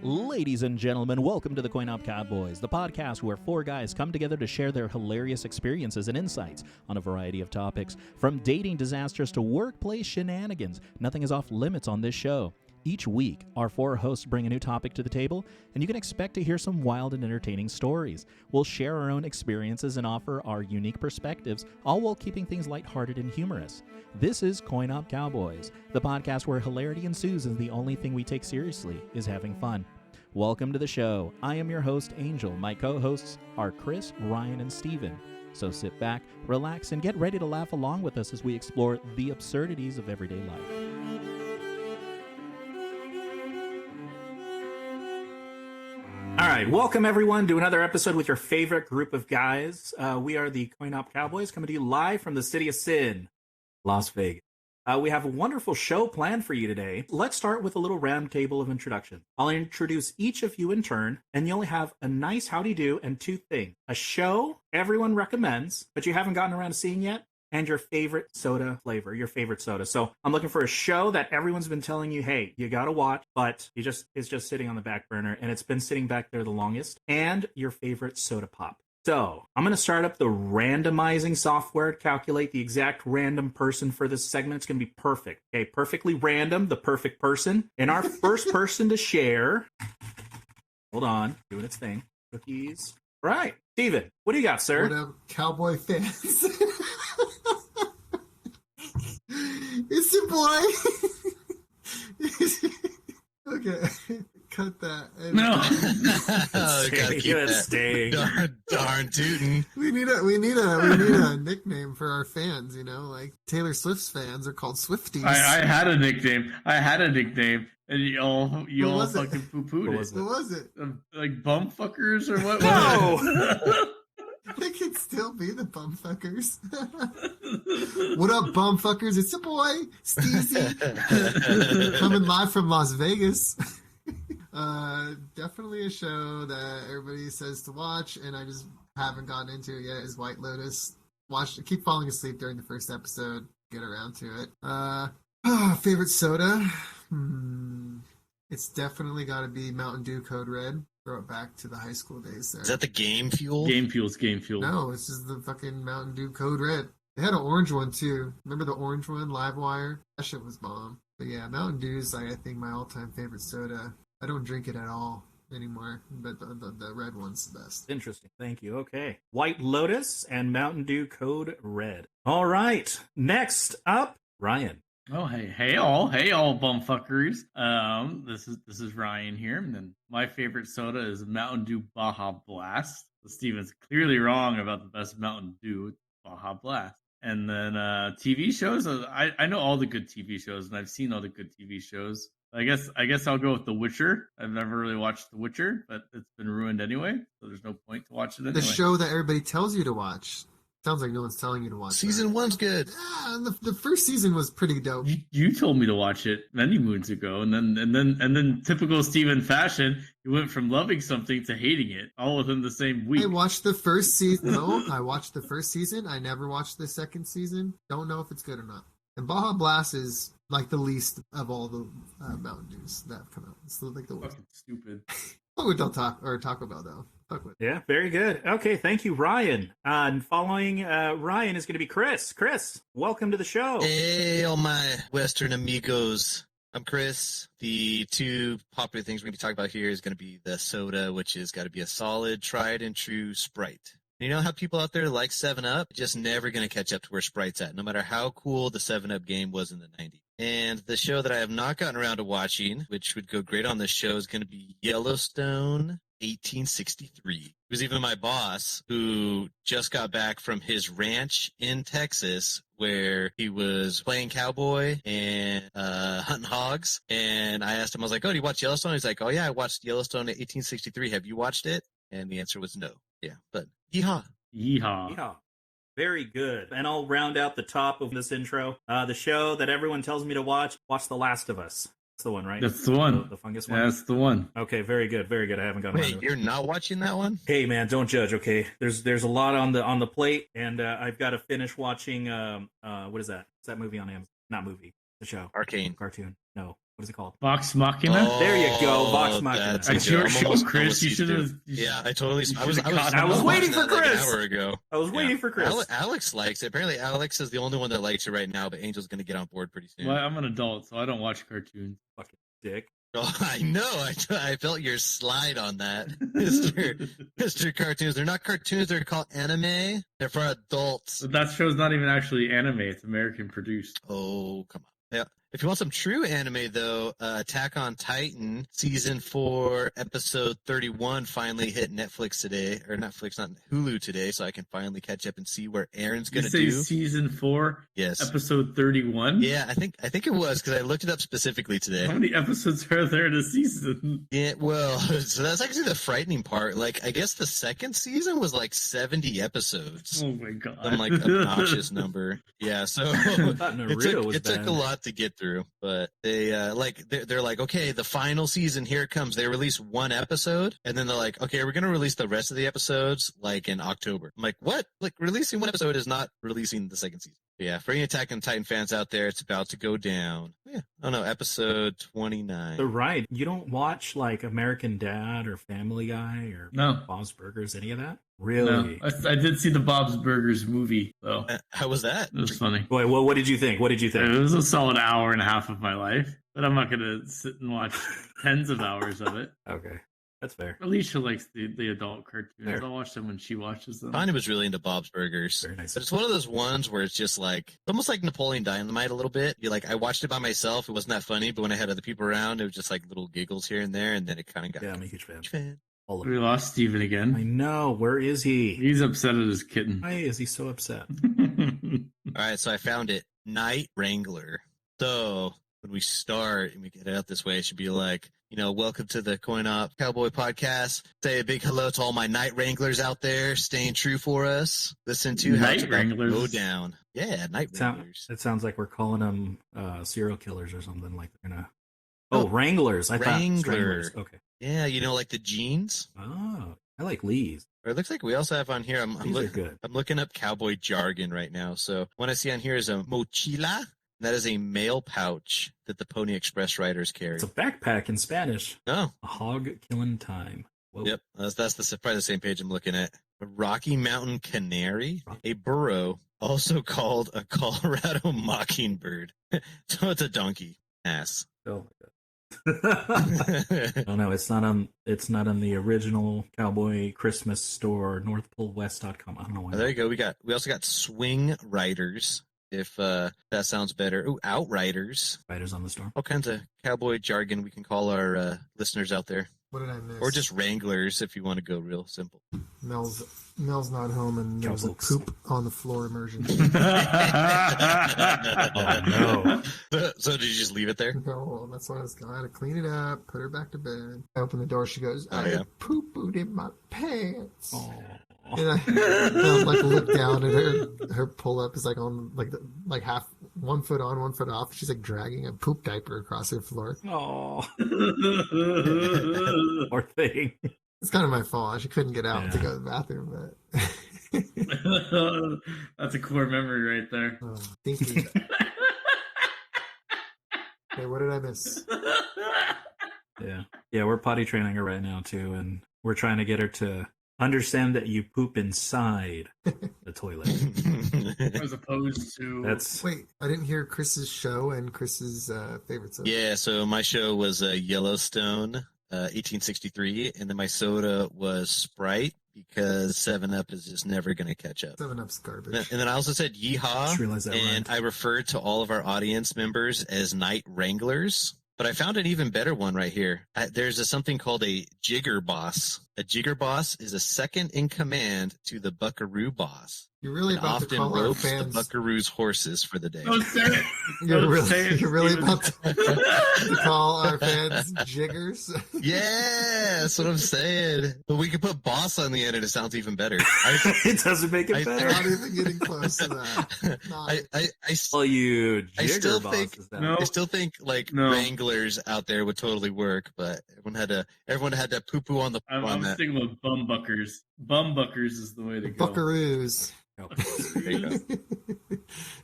Ladies and gentlemen, welcome to the Coin Op Cowboys, the podcast where four guys come together to share their hilarious experiences and insights on a variety of topics. From dating disasters to workplace shenanigans, nothing is off limits on this show. Each week, our four hosts bring a new topic to the table, and you can expect to hear some wild and entertaining stories. We'll share our own experiences and offer our unique perspectives, all while keeping things lighthearted and humorous. This is Coin Op Cowboys, the podcast where hilarity ensues and the only thing we take seriously is having fun. Welcome to the show. I am your host, Angel. My co-hosts are Chris, Ryan, and Steven. So sit back, relax, and get ready to laugh along with us as we explore the absurdities of everyday life. All right, welcome everyone to another episode with your favorite group of guys. We are the Coin Op Cowboys coming to you live from the City of Sin, Las Vegas. We have a wonderful show planned for you today. Let's start with a little round table of introduction. I'll introduce each of you in turn, and you only have a nice howdy do and two things. A show everyone recommends, but you haven't gotten around to seeing yet, and your favorite soda flavor, your favorite soda. So I'm looking for a show that everyone's been telling you, hey, you gotta watch, but it's just sitting on the back burner, and it's been sitting back there the longest, and your favorite soda pop. So I'm going to start up the randomizing software to calculate the exact random person for this segment. It's going to be perfect. Okay, perfectly random, the perfect person. And our first person to share, hold on, doing its thing, cookies. Right, Steven, what do you got, sir? What up, Cowboy fans? It's your boy. Okay, cut that. No, Gotta keep it staying. Darn tootin'. We need a nickname for our fans. You know, like Taylor Swift's fans are called Swifties. I had a nickname, and you all fucking poo-pooed it. What was it? Like bumfuckers or what? No. They could still be the bumfuckers. What up, bumfuckers? It's your boy, Steezy, coming live from Las Vegas. Definitely a show that everybody says to watch, and I just haven't gotten into it yet, is White Lotus. Keep falling asleep during the first episode, get around to it. Favorite soda? It's definitely got to be Mountain Dew Code Red. Throw it back to the high school days there. Is that the Game Fuel? Game Fuel. No, this is the fucking Mountain Dew Code Red. They had an orange one too. Remember the orange one, Livewire? That shit was bomb. But yeah, Mountain Dew is I think my all-time favorite soda. I don't drink it at all anymore, but the red one's the best. Interesting. Thank you. Okay. White Lotus and Mountain Dew Code Red. All right. Next up, Ryan. Oh, hey all bumfuckers. This is Ryan here, and then my favorite soda is Mountain Dew Baja Blast. Steven's clearly wrong about the best Mountain Dew, Baja Blast. And then TV shows. I know all the good TV shows, and I've seen all the good TV shows. I guess I'll go with The Witcher. I've never really watched The Witcher, but it's been ruined anyway, so there's no point to watch it anyway. The show that everybody tells you to watch. Sounds like no one's telling you to watch Season 1's good. Yeah, the first season was pretty dope. You told me to watch it many moons ago, and then typical Steven fashion, you went from loving something to hating it all within the same week. I watched the first season. No, I watched the first season. I never watched the second season. Don't know if it's good or not. And Baja Blast is like the least of all the Mountain Dews that have come out. It's like the worst. Fucking stupid. Oh, don't Taco Bell though. Yeah, very good. Okay, thank you, Ryan. And following Ryan is going to be Chris. Chris, welcome to the show. Hey, all my Western amigos. I'm Chris. The two popular things we're going to be talking about here is going to be the soda, which has got to be a solid, tried and true Sprite. You know how people out there like 7-Up? Just never going to catch up to where Sprite's at, no matter how cool the 7-Up game was in the 90s. And the show that I have not gotten around to watching, which would go great on this show, is going to be Yellowstone 1863. It was even my boss who just got back from his ranch in Texas where he was playing cowboy and hunting hogs. And I asked him, I was like, oh, do you watch Yellowstone? He's like, oh, yeah, I watched Yellowstone 1863. Have you watched it? And the answer was no. Yeah, but yeehaw. Yeehaw. Very good. And I'll round out the top of this intro. The show that everyone tells me to watch The Last of Us. That's the one, right? That's the one. The fungus one? Yeah, that's the one. Okay, very good. Very good. I haven't gotten Wait, you're not watching that one? Hey, man, don't judge, okay? There's a lot on the plate, and I've got to finish watching, what is that? Is that movie on Amazon? Not movie. The show. Arcane. Cartoon. No. What is it called? Vox Machina. There you go, Vox Machina. That's your show, Chris. You should have. Yeah, I totally. I was waiting for watching that like Chris. an hour ago. I was waiting for Chris. Alex likes it. Apparently, Alex is the only one that likes it right now, but Angel's going to get on board pretty soon. Well, I'm an adult, so I don't watch cartoons. Fucking dick. Oh, I know. I felt your slide on that, Mr. Cartoons. They're not cartoons. They're called anime. They're for adults. But that show's not even actually anime. It's American produced. Oh, come on. Yeah. If you want some true anime, though, Attack on Titan season 4, episode 31 finally hit Netflix today, or Netflix, not Hulu today, so I can finally catch up and see where Aaron's going to do. Season 4, yes, episode 31. Yeah, I think it was because I looked it up specifically today. How many episodes are there in a season? Yeah, well, so that's actually the frightening part. Like, I guess the second season was like 70 episodes. Oh my god! Some like obnoxious number. Yeah, so it took a lot to get through, but they they're like, okay, the final season, here it comes. They release one episode, and then they're like, okay, we're gonna release the rest of the episodes like in October. I'm like, what? Like, releasing one episode is not releasing the second season. But yeah, for any Attack on Titan fans out there, it's about to go down. Yeah, oh no, episode 29. So, right, you don't watch like American Dad or Family Guy or Bob's Burgers, any of that? Really? No, I did see the Bob's Burgers movie, though. How was that? It was funny. Wait, what did you think? It was a solid hour and a half of my life, but I'm not going to sit and watch tens of hours of it. Okay, that's fair. Alicia likes the adult cartoons. Fair. I'll watch them when she watches them. Tanya was really into Bob's Burgers. Very nice. But it's one of those ones where it's just like, almost like Napoleon Dynamite a little bit. You like, I watched it by myself. It wasn't that funny, but when I had other people around, it was just like little giggles here and there, and then it kind of got... Yeah, I'm a huge fan. We lost Steven again. I know. Where is he? He's upset at his kitten. Why is he so upset? All right, so I found it. Night Wrangler. So when we start and we get it out this way, it should be like, welcome to the Coin Op Cowboy Podcast. Say a big hello to all my Night Wranglers out there staying true for us. Listen to how it's about to go down. Yeah, Night Wranglers. It sounds like we're calling them serial killers or something. Like they're gonna. Oh, Wranglers. I thought Stranglers. Okay. Yeah, like the jeans. Oh, I like Lee's. Or it looks like we also have on here. I'm good. I'm looking up cowboy jargon right now. So what I see on here is a mochila. That is a mail pouch that the Pony Express riders carry. It's a backpack in Spanish. Oh. A hog killing time. Whoa. Yep, that's probably the same page I'm looking at. A Rocky Mountain Canary, a burro, also called a Colorado Mockingbird. So it's a donkey ass. Oh my god. Oh no, it's not on the original Cowboy Christmas store, NorthPoleWest.com. I don't know why. Oh, there you go. We also got Swing Riders, if that sounds better. Ooh, Outriders. Riders on the storm. All kinds of cowboy jargon we can call our listeners out there. What did I miss? Or just Wranglers if you want to go real simple. Mel's not home and there's a poop on the floor immersion. Oh no. So did you just leave it there? No, that's why I had to clean it up, put her back to bed. I open the door, she goes, I poo-pooed in my pants. Oh. And I look down and her pull up is like on like half 1 foot on, 1 foot off. She's like dragging a poop diaper across her floor. Oh. Poor thing. It's kind of my fault. She couldn't get out to go to the bathroom, but that's a core memory right there. Oh, thank you. Okay, what did I miss? Yeah, we're potty training her right now too, and we're trying to get her to understand that you poop inside the toilet. As opposed to... Wait, I didn't hear Chris's show and Chris's favorite soda. Yeah, so my show was Yellowstone, 1863, and then my soda was Sprite, because 7-Up is just never going to catch up. 7-Up's garbage. And then I also said Yeehaw, and I referred to all of our audience members as Night Wranglers. But I found an even better one right here. There's something called a Jigger Boss. A Jigger Boss is a second in command to the Buckaroo Boss. You're really about to call our fans... the Buckaroo's horses for the day. Don't say it. You're really about to call our fans jiggers? Yeah, that's what I'm saying. But we could put boss on the end and it sounds even better. It doesn't make it better. I'm not even getting close to that. I still think like Wranglers out there would totally work, but everyone had to poo poo on the. I'm thinking about bumbuckers. Bumbuckers is the way to go. Buckaroos. There you go.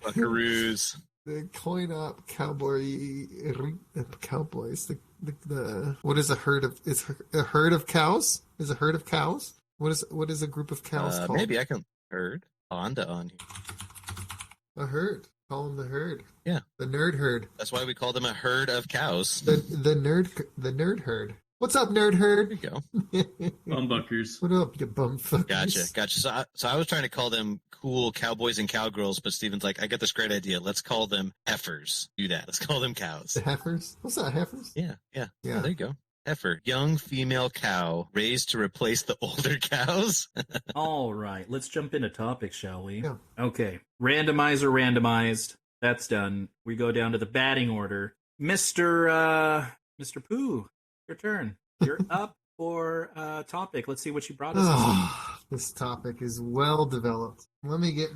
Buckaroos. The coin op cowboys. The what is a herd of? Is a herd of cows? Is a herd of cows? What is a group of cows called? Maybe I can herd Honda on here. A herd. Call them the herd. Yeah. The nerd herd. That's why we call them a herd of cows. The nerd herd. What's up, nerd herd? There you go. Bumbuckers. What up, you bumfuckers? Gotcha. So I was trying to call them cool cowboys and cowgirls, but Steven's like, I get this great idea. Let's call them heifers. Do that. Let's call them cows. The heifers? What's that, heifers? Yeah. There you go. Heifer, young female cow raised to replace the older cows. All right, let's jump into topics, shall we? Yeah. Okay. Randomizer randomized. That's done. We go down to the batting order. Mr. Pooh, your turn. You're up for topic. Let's see what you brought us. This topic is well developed. Let me get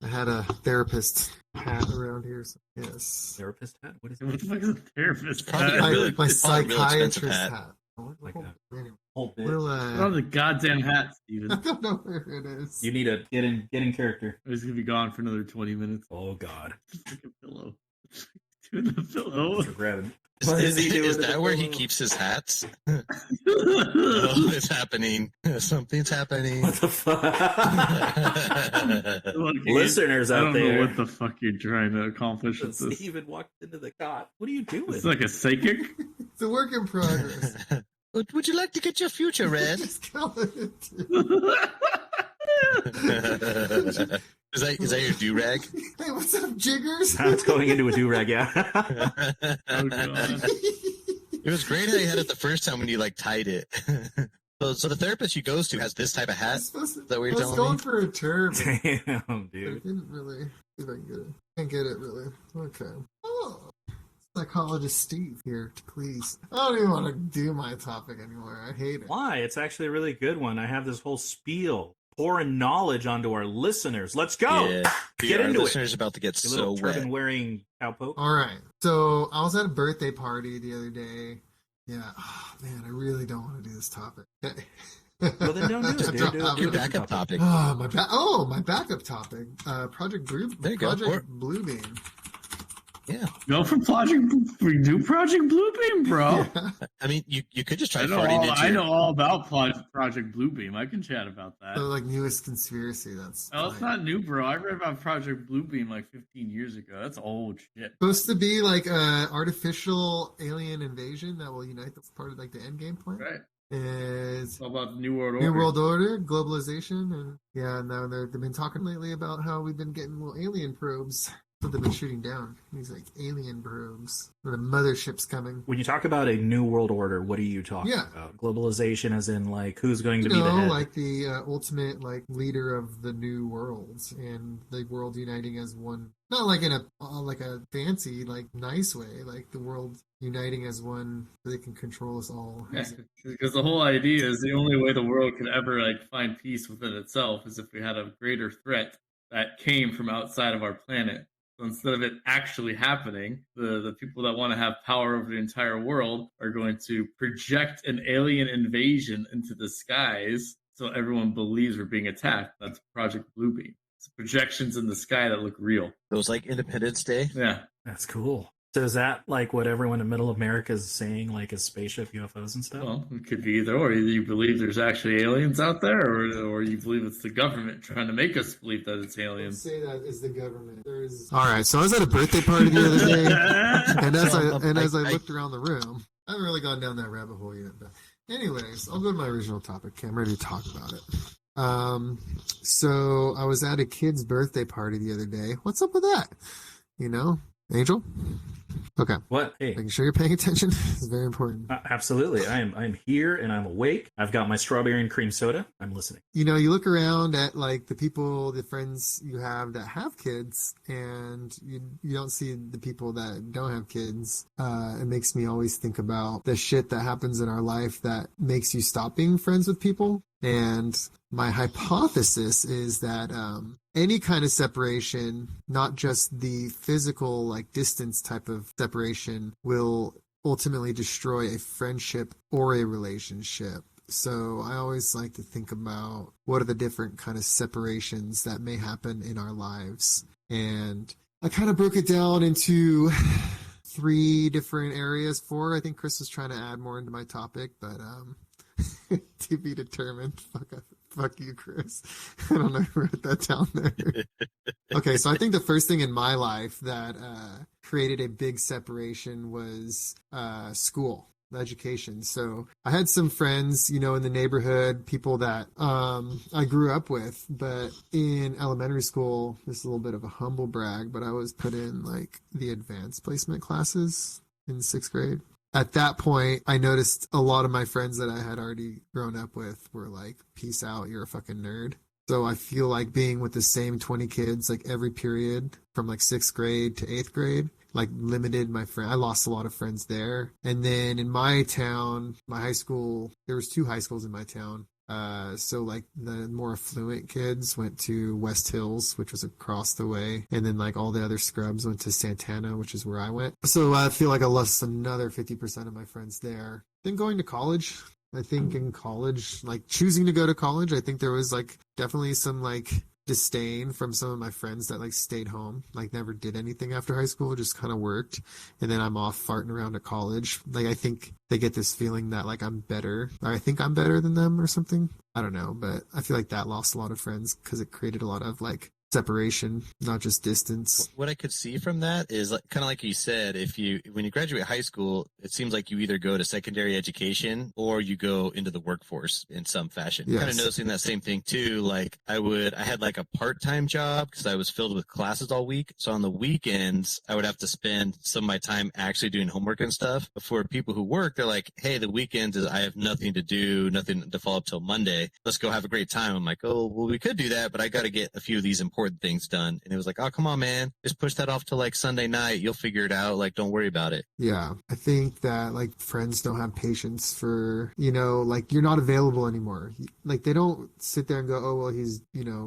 I had a therapist hat around here. So yes. Therapist hat? What is What it? the fuck is a therapist? My it's probably a real expensive psychiatrist hat. hat. Like that. Anyway, Whole bit. we'll, Put on the goddamn hat, Steven. I don't know where it is. You need to get in character. He's gonna be gone for another 20 minutes. Oh God. Freaking pillow. Doing the pillow. You're grabbing. Is What is he doing is to the that where he pillow? keeps his hats? Oh, it's happening. Something's happening. What the fuck? Look, Listeners I out don't know there. what the fuck you're trying to accomplish with this. Steven walked into the cot. What are you doing? It's like a psychic. It's a work in progress. Would you like to get your future read? Just call it. Is that your do-rag? Hey, what's up, jiggers? Now it's going into a do-rag, yeah. Oh god. It was great how you had it the first time when you like tied it. So the therapist you goes to has this type of hat. Is that what you're I was telling going me? for a term. Damn, I dude. didn't really see if I can get it. Can't get it really. Okay. Oh, psychologist Steve here to please. I don't even want to do my topic anymore. I hate it. Why? It's actually a really good one. I have this whole spiel pouring knowledge onto our listeners. Let's go. Yeah. Get Our into it. listeners about to get You so little wet. turban-wearing cowpoke. All right. So I was at a birthday party the other day. Yeah. Oh, man, I really don't want to do this topic. Well, then don't do it, dude. Do Your a backup different topic. My backup topic. Project Blue. There you go. Project Bluebeam. Yeah. Go for Project Bluebeam, bro. I mean, you could just try I know, farting into I your... know all about Project Bluebeam. I can chat about that. The like newest conspiracy. That's Oh, it's not new, bro. I read about Project Bluebeam like 15 years ago. That's old shit. supposed to be like a artificial alien invasion that will unite. That's part of like the end game plan. Right. Is It's all about the New World Order. New World Order, globalization, and yeah, now they've been talking lately about how we've been getting little alien probes that they've been shooting down. These like alien probes. Where the mothership's coming. When you talk about a new world order, what are you talking Yeah. about? Globalization, as in like who's going to You be the know, head? like the ultimate like leader of the new worlds and the world uniting as one. Not like in a like a fancy like nice way, like the world uniting as one so they can control us all. Yeah, because the whole idea is the only way the world could ever like find peace within itself is if we had a greater threat that came from outside of our planet. So instead of it actually happening, the people that want to have power over the entire world are going to project an alien invasion into the skies so everyone believes we're being attacked. That's Project Bluebeam. It's projections in the sky that look real. It was like Independence Day. Yeah. That's cool. So is that like what everyone in Middle America is saying, like a spaceship, UFOs and stuff? Well, it could be either or. Either you believe there's actually aliens out there, or you believe it's the government trying to make us believe that it's aliens. Say that is the government. All right, so I was at a birthday party the other day, and as I looked around the room, I haven't really gone down that rabbit hole yet. But anyways, I'll go to my original topic. Okay, I'm ready to talk about it. So I was at a kid's birthday party the other day. What's up with that? You know, Angel? Okay. What? Hey. Making sure you're paying attention is very important. Absolutely. I'm here and I'm awake. I've got my strawberry and cream soda. I'm listening. You know, you look around at like the people, the friends you have that have kids, and you don't see the people that don't have kids. It makes me always think about the shit that happens in our life that makes you stop being friends with people. And my hypothesis is that any kind of separation, not just the physical like distance type of separation, will ultimately destroy a friendship or a relationship. So I always like to think about what are the different kind of separations that may happen in our lives. And I kind of broke it down into 3 different areas. 4. I think Chris was trying to add more into my topic, but to be determined. Fuck you, Chris. I don't know who wrote that down there. Okay, so I think the first thing in my life that created a big separation was school, education. So I had some friends, in the neighborhood, people that I grew up with, but in elementary school, this is a little bit of a humble brag, but I was put in like the advanced placement classes in 6th grade. At that point, I noticed a lot of my friends that I had already grown up with were like, peace out, you're a fucking nerd. So I feel like being with the same 20 kids, like every period from like 6th grade to 8th grade, like limited my friend. I lost a lot of friends there. And then in my town, my high school, there was 2 high schools in my town. So like the more affluent kids went to West Hills, which was across the way. And then like all the other scrubs went to Santana, which is where I went. So I feel like I lost another 50% of my friends there. Then going to college, I think in college, like choosing to go to college, I think there was like definitely some like disdain from some of my friends that like stayed home, like never did anything after high school, just kind of worked. And then I'm off farting around at college. Like I think they get this feeling that like I'm better, or I think I'm better than them or something. I don't know, but I feel like that lost a lot of friends because it created a lot of like separation, not just distance. What I could see from that is kind of like you said, when you graduate high school, it seems like you either go to secondary education or you go into the workforce in some fashion. Yes. Kind of noticing that same thing too. Like I had like a part-time job because I was filled with classes all week. So on the weekends, I would have to spend some of my time actually doing homework and stuff. But for people who work, they're like, hey, the weekends I have nothing to do, nothing to follow up till Monday. Let's go have a great time. I'm like, oh, well, we could do that, but I got to get a few of these important things done. And it was like, oh, come on, man, just push that off to like Sunday night. You'll figure it out. Like, don't worry about it. Yeah. I think that like friends don't have patience for, like you're not available anymore. Like they don't sit there and go, oh, well, he's,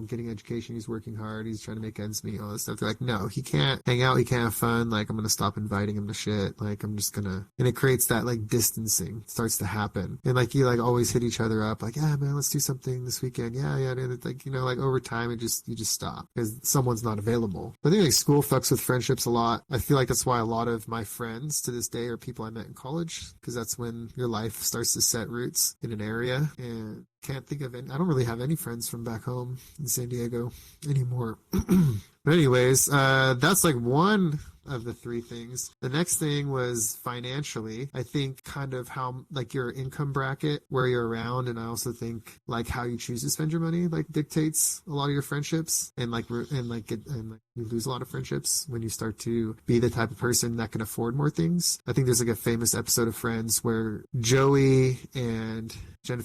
getting education. He's working hard. He's trying to make ends meet, all this stuff. They're like, no, he can't hang out. He can't have fun. Like I'm going to stop inviting him to shit. Like I'm just and it creates that like distancing starts to happen. And like you like always hit each other up like, yeah, man, let's do something this weekend. Yeah. And it's like, like over time, you just stop because someone's not available. I think like school fucks with friendships a lot. I feel like that's why a lot of my friends to this day are people I met in college, because that's when your life starts to set roots in an area. And can't think of any. I don't really have any friends from back home in San Diego anymore. But anyways, that's like one of the 3 things. The next thing was financially. I think kind of how like your income bracket, where you're around, and I also think like how you choose to spend your money like dictates a lot of your friendships, and you lose a lot of friendships when you start to be the type of person that can afford more things. I think there's like a famous episode of Friends where Joey and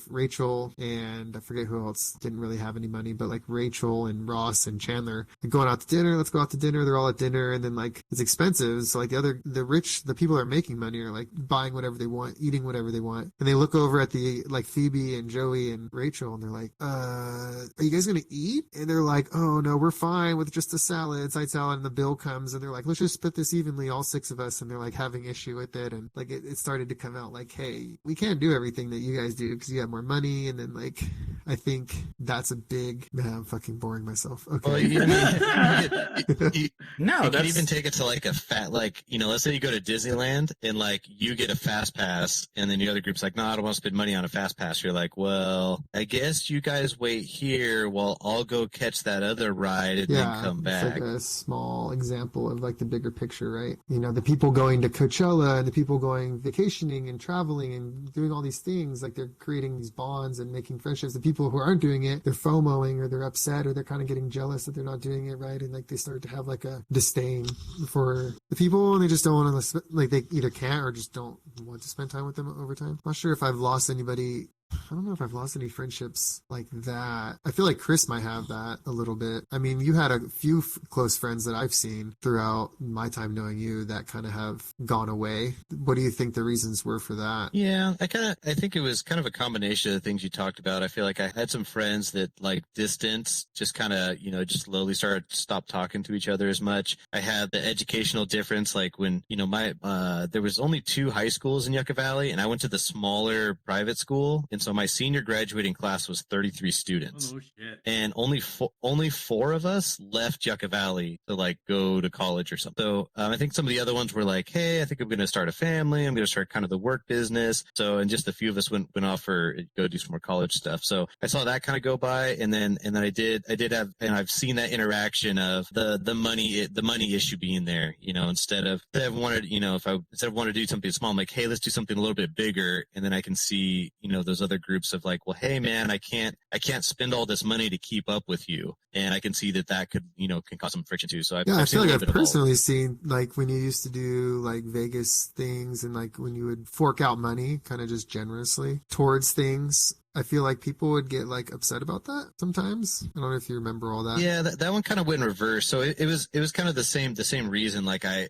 Rachel and I forget who else didn't really have any money, but like Rachel and Ross and Chandler are going out to dinner. Let's go out to dinner. They're all at dinner, and then like it's expensive. So like the people that are making money are like buying whatever they want, eating whatever they want, and they look over at the like Phoebe and Joey and Rachel, and they're like, are you guys gonna eat? And they're like, oh no, we're fine with just a salad, side salad. And the bill comes, and they're like, let's just split this evenly, all 6 of us. And they're like having issue with it, and like it started to come out like, hey, we can't do everything that you guys do because you have more money. And then like I think that's a big, man, I'm fucking boring myself. Okay. Well, you No, could even take it to like a fat, like, let's say you go to Disneyland and like you get a fast pass, and then the other group's like, no, I don't want to spend money on a fast pass. You're like, well, I guess you guys wait here while I'll go catch that other ride and then come back. It's like a small example of like the bigger picture, right? The people going to Coachella and the people going vacationing and traveling and doing all these things, like they're creating these bonds and making friendships. The people who aren't doing it, they're FOMOing, or they're upset, or they're kind of getting jealous that they're not doing it right, and like they start to have like a disdain for the people, and they just don't want to, like they either can't or just don't want to spend time with them over time. I'm not sure if I've lost anybody. I don't know if I've lost any friendships like that. I feel like Chris might have that a little bit. I mean, you had a few close friends that I've seen throughout my time knowing you that kind of have gone away. What do you think the reasons were for that? Yeah, I think it was kind of a combination of the things you talked about. I feel like I had some friends that like distance, just kind of, just slowly stopped talking to each other as much. I had the educational difference, like when, there was only 2 high schools in Yucca Valley, and I went to the smaller private school. And So my senior graduating class was 33 students. Oh, no shit. And only four of us left Yucca Valley to like go to college or something. So I think some of the other ones were like, hey, I think I'm going to start a family. I'm going to start kind of the work business. So, and just a few of us went off for go do some more college stuff. So I saw that kind of go by. And then I did have, and I've seen that interaction of the money issue being there, you know, instead of wanted, you know, instead of wanting to do something small, I'm like, hey, let's do something a little bit bigger. And then I can see, you know, those other groups of like, well, hey man, I can't spend all this money to keep up with you. And I can see that could, you know, can cause some friction too. So I feel like I've personally seen like when you used to do like Vegas things and like when you would fork out money kind of just generously towards things. I feel like people would get like upset about that sometimes. I don't know if you remember all that. Yeah, that one kind of went in reverse. So it was kind of the same reason. Like I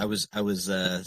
was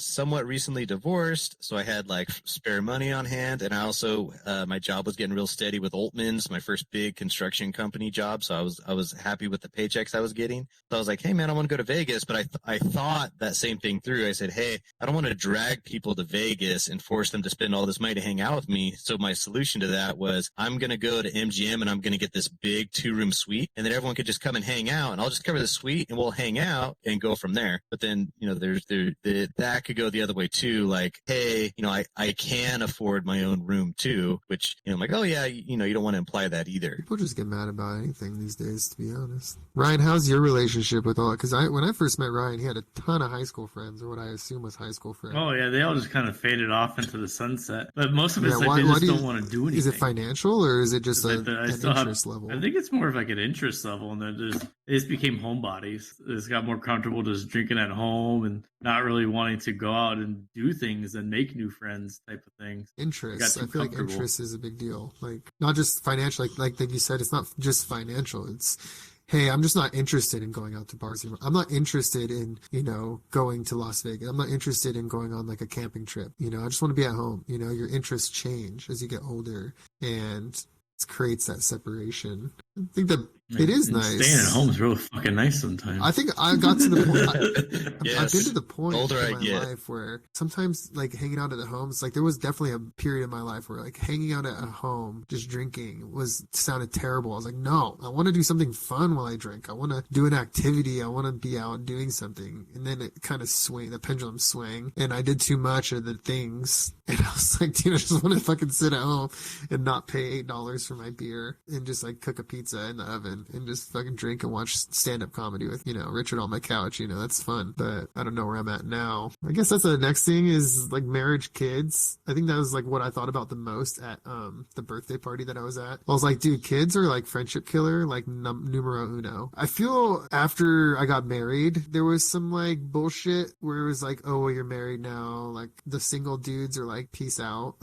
somewhat recently divorced, so I had like spare money on hand, and I also my job was getting real steady with Altman's, my first big construction company job. So I was happy with the paychecks I was getting. So I was like, hey man, I want to go to Vegas, but I thought that same thing through. I said, hey, I don't want to drag people to Vegas and force them to spend all this money to hang out with me. So my solution to that was I'm going to go to MGM and I'm going to get this big 2-room suite, and then everyone could just come and hang out, and I'll just cover the suite and we'll hang out and go from there. But then, you know, that could go the other way too. Like, hey, you know, I can afford my own room too, which, you know, I'm like, oh yeah, you know, you don't want to imply that either. People just get mad about anything these days, to be honest. Ryan, how's your relationship with all that? Because when I first met Ryan, he had a ton of high school friends, or what I assume was high school friends. Oh yeah, they all just kind of faded off into the sunset. But most of it's like they just don't want to do anything. Is it financial or is it just an interest level? I think it's more of like an interest level, and then they just became homebodies. They just got more comfortable just drinking at home and not really wanting to go out and do things and make new friends type of things. Interest. I feel like interest is a big deal. Like not just financial, like you said, it's not just financial. It's, hey, I'm just not interested in going out to bars anymore. I'm not interested in, you know, going to Las Vegas. I'm not interested in going on like a camping trip. You know, I just want to be at home. You know, your interests change as you get older, and it creates that separation. I think that it is nice. Staying at home is really fucking nice sometimes. I think I got to the point. Yes. I've been to the point Older in my life where sometimes like hanging out at the homes, like there was definitely a period in my life where like hanging out at a home, just drinking sounded terrible. I was like, no, I want to do something fun while I drink. I want to do an activity. I want to be out doing something. And then it kind of the pendulum swing, and I did too much of the things. And I was like, dude, I just want to fucking sit at home and not pay $8 for my beer and just like cook a pizza in the oven and just fucking drink and watch stand-up comedy with, you know, Richard on my couch. You know, that's fun. But I don't know where I'm at now. I guess that's the next thing is like marriage, kids. I think that was like what I thought about the most at the birthday party that I was at. I was like, dude, kids are like friendship killer, like numero uno. I feel after I got married, there was some like bullshit where it was like, oh, well, you're married now. Like the single dudes are like, peace out.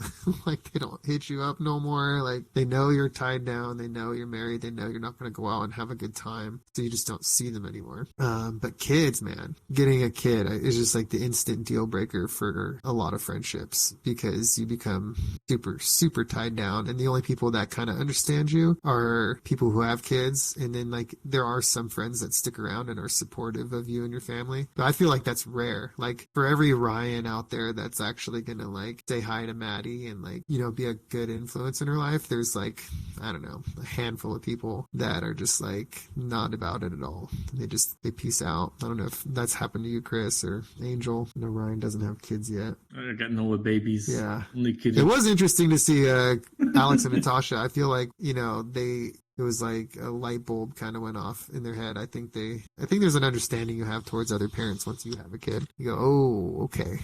Like they don't hit you up no more. Like they know you're tied down. They know you're married. They know you're not going to go out and have a good time. So you just don't see them anymore. But kids, man, getting a kid is just like the instant deal breaker for a lot of friendships, because you become super, super tied down. And the only people that kind of understand you are people who have kids. And then like there are some friends that stick around and are supportive of you and your family. But I feel like that's rare. Like for every Ryan out there that's actually going to like say hi to Maddie and like, you know, be a good influence in her life, there's like, I don't know, a handful of people that are just like not about it at all. They peace out. I don't know if that's happened to you, Chris, or Angel. No, Ryan doesn't have kids yet. I got no babies. Yeah. Only kids. It was interesting to see Alex and Natasha. I feel like, you know, it was like a light bulb kind of went off in their head. I think there's an understanding you have towards other parents once you have a kid. You go, oh, okay.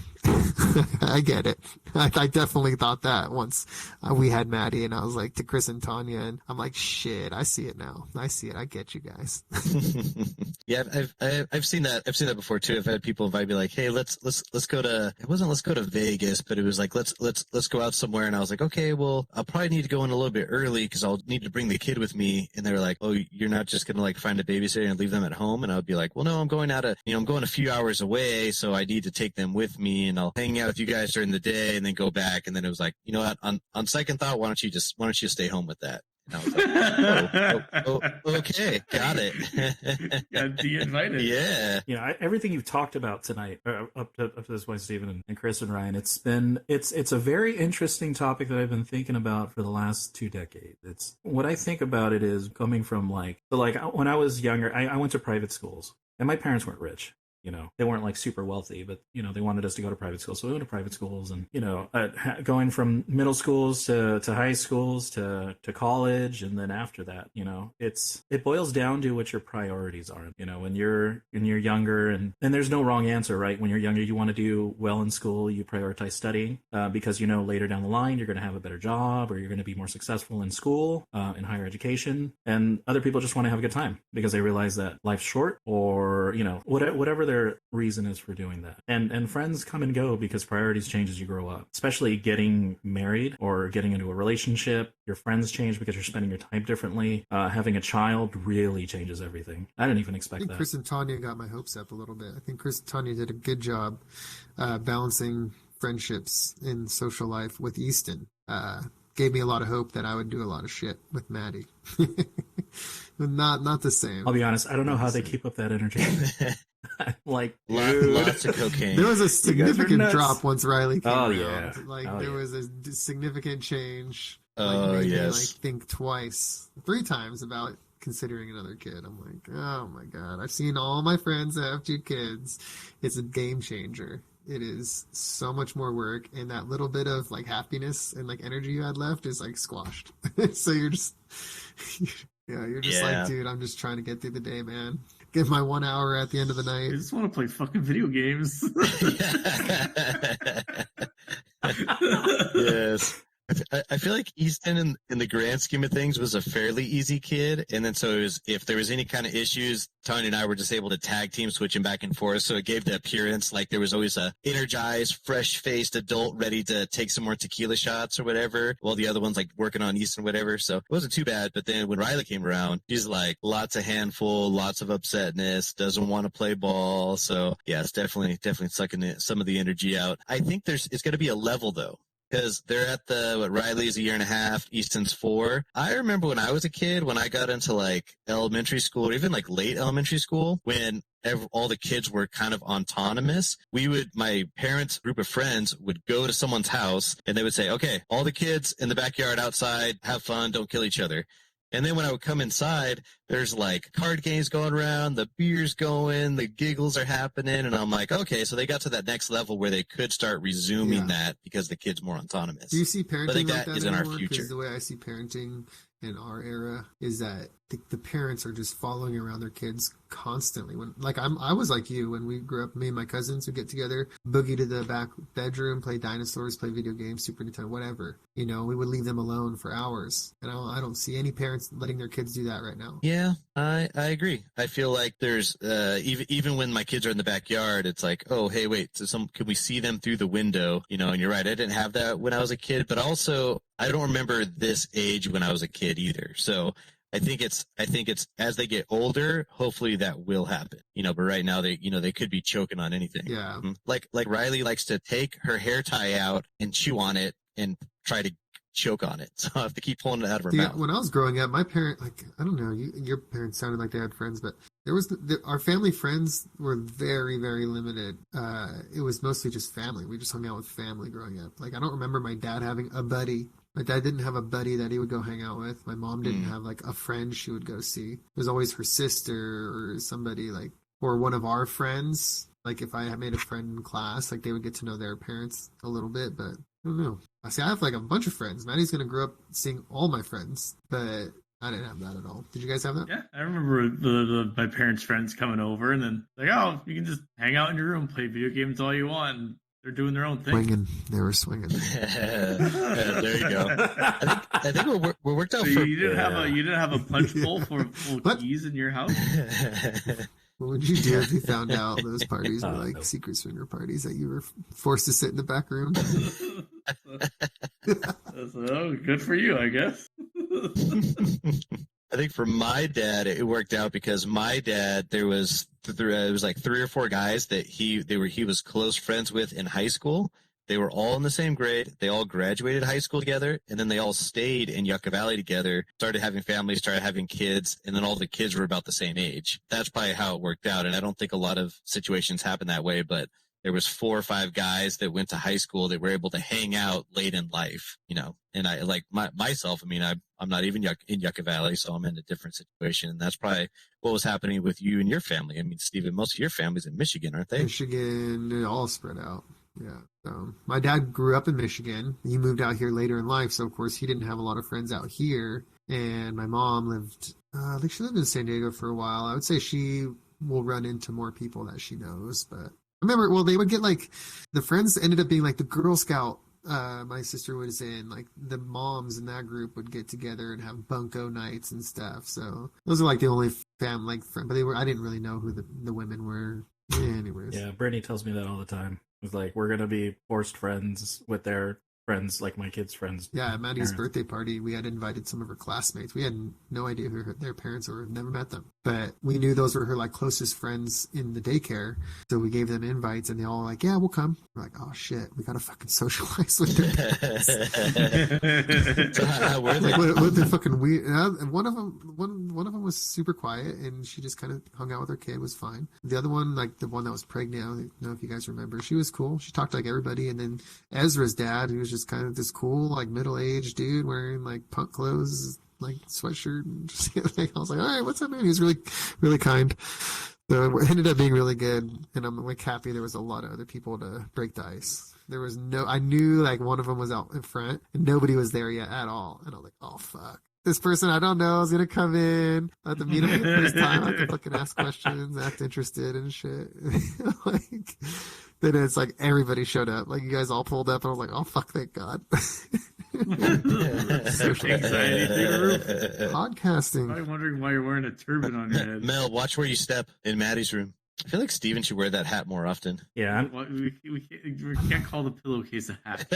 I get it. I definitely thought that once we had Maddie, and I was like to Chris and Tanya, and I'm like, shit, I see it now. I see it. I get you guys. Yeah, I've seen that. I've seen that before too. I've had people invite me like, hey, let's go to. It wasn't let's go to Vegas, but it was like let's go out somewhere. And I was like, okay, well, I'll probably need to go in a little bit early because I'll need to bring the kid with me. And they were like, oh, you're not just gonna like find a babysitter and leave them at home? And I would be like, well, no, I'm going a few hours away, so I need to take them with me, and I'll hang out with you guys during the day and then go back. And then it was like, you know what, on second thought, why don't you just stay home with that? And I was like, okay, got it. Got de-invited. Yeah. You know, everything you've talked about tonight, up to this point, Stephen and Chris and Ryan, it's a very interesting topic that I've been thinking about for the last 2 decades. It's what I think about it is coming from like when I was younger, I went to private schools, and my parents weren't rich. You know, they weren't like super wealthy, but, you know, they wanted us to go to private schools. So we went to private schools, and, you know, going from middle schools to high schools to college. And then after that, you know, it boils down to what your priorities are. You know, when you're younger, and there's no wrong answer, right? When you're younger, you want to do well in school, you prioritize studying because, you know, later down the line, you're going to have a better job, or you're going to be more successful in school, in higher education. And other people just want to have a good time because they realize that life's short, or, you know, whatever their reason is for doing that. And friends come and go because priorities change as you grow up, especially getting married or getting into a relationship. Your friends change because you're spending your time differently. Having a child really changes everything. I didn't even expect that. Chris and Tanya got my hopes up a little bit. I think Chris and Tanya did a good job balancing friendships in social life with Easton. Gave me a lot of hope that I would do a lot of shit with Maddie. Not the same. I'll be honest, I don't know how they keep up that energy. Like, lots of cocaine. There was a significant drop once Riley came around. Yeah. There was a significant change. Yes. Me, like, think twice, 3 times about considering another kid. I'm like, oh my God, I've seen all my friends have 2 kids. It's a game changer. It is so much more work, and that little bit of like happiness and like energy you had left is like squashed. So you're just like, dude, I'm just trying to get through the day, man. Get my 1 hour at the end of the night. I just want to play fucking video games. Yes. I feel like Easton, in the grand scheme of things, was a fairly easy kid. And then so it was, if there was any kind of issues, Tanya and I were just able to tag team switching back and forth. So it gave the appearance like there was always a energized, fresh-faced adult ready to take some more tequila shots or whatever, while the other one's like working on Easton, whatever. So it wasn't too bad. But then when Riley came around, she's like lots of handful, lots of upsetness, doesn't want to play ball. So yeah, it's definitely sucking some of the energy out. I think it's going to be a level though. Because they're at Riley's a year and a half, Easton's 4. I remember when I was a kid, when I got into like elementary school, or even like late elementary school, when all the kids were kind of autonomous, my parents' group of friends would go to someone's house and they would say, okay, all the kids in the backyard outside, have fun, don't kill each other. And then when I would come inside, there's like card games going around, the beer's going, the giggles are happening. And I'm like, okay, so they got to that next level where they could start resuming that because the kid's more autonomous. Do you see parenting I think like that that is in our anymore? future. Because the way I see parenting in our era is that the parents are just following around their kids constantly. When I was like you when we grew up, me and my cousins would get together, boogie to the back bedroom, play dinosaurs, play video games, Super Nintendo, whatever. You know, we would leave them alone for hours. And I don't see any parents letting their kids do that right now. Yeah, I agree. I feel like there's even when my kids are in the backyard, it's like, oh, hey, wait, can we see them through the window? You know, and you're right, I didn't have that when I was a kid, but also I don't remember this age when I was a kid either. So I think it's as they get older, hopefully that will happen. You know, but right now they could be choking on anything. Yeah. Like Riley likes to take her hair tie out and chew on it and try to choke on it. So I have to keep pulling it out of her mouth. When I was growing up, my parent, I don't know, your parents sounded like they had friends, but there was our family friends were very, very limited. It was mostly just family. We just hung out with family growing up. Like, I don't remember my dad having a buddy. My dad didn't have a buddy that he would go hang out with. My mom didn't have like a friend she would go see. It was always her sister or somebody or one of our friends. Like if I had made a friend in class, like they would get to know their parents a little bit, but I don't know. I have like a bunch of friends. Maddie's going to grow up seeing all my friends, but I didn't have that at all. Did you guys have that? Yeah, I remember my parents' friends coming over and then like, oh, you can just hang out in your room, play video games all you want, and they're doing their own thing. Swinging. They were swinging. There you go. I think we're worked out. So for... you didn't have a punch bowl full of keys in your house? What would you do if you found out those parties were like secret swinger parties that you were forced to sit in the back room? So, good for you, I guess. I think for my dad, it worked out because my dad, it was like 3 or 4 guys that he was close friends with in high school they were all in the same grade. They all graduated high school together, and then they all stayed in Yucca Valley together, started having families, started having kids, and then all the kids were about the same age. That's probably how it worked out. And I don't think a lot of situations happen that way, but there was 4 or 5 guys that went to high school that were able to hang out late in life, and I like myself. I mean, I'm not even in Yucca Valley, so I'm in a different situation. And that's probably what was happening with you and your family. I mean, Steven, most of your family's in Michigan, aren't they? Michigan, all spread out. Yeah. So my dad grew up in Michigan. He moved out here later in life, so of course he didn't have a lot of friends out here. And my mom lived, I think she lived in San Diego for a while. I would say she will run into more people that she knows, but I remember, well, they would get like, the friends ended up being like the Girl Scout. My sister was in, like the moms in that group would get together and have bunko nights and stuff. So those are like the only family, like friend, but I didn't really know who the women were. Anyways. Yeah, Brittany tells me that all the time. It's like, we're going to be forced friends with their friends, like my kids' friends. Yeah, at Maddie's birthday party, we had invited some of her classmates. We had no idea who their parents were, never met them. But we knew those were her like closest friends in the daycare. So we gave them invites and they all were like, yeah, we'll come. We're like, oh shit, we gotta fucking socialize with their parents. So how were they? Like, what the fucking weird. One of them was super quiet and she just kind of hung out with her kid, was fine. The other one, like the one that was pregnant, I don't know if you guys remember, she was cool. She talked to like everybody. And then Ezra's dad, who was just kind of this cool, like middle-aged dude wearing like punk clothes, like sweatshirt. And just, I was like, all right, what's up, man? He was really, really kind. So it ended up being really good. And I'm like happy there was a lot of other people to break the ice. There was I knew like one of them was out in front and nobody was there yet at all. And I was like, oh, fuck. This person I don't know is going to come in. I have to meet him for the first time. I have to fucking ask questions, act interested and shit. Like, then it's like everybody showed up. Like you guys all pulled up and I was like, oh, fuck, thank God. Anxiety through the roof. Podcasting. I'm wondering why you're wearing a turban on your head. Mel, watch where you step in Maddie's room. I feel like Steven should wear that hat more often. Yeah. We can't call the pillowcase a hat.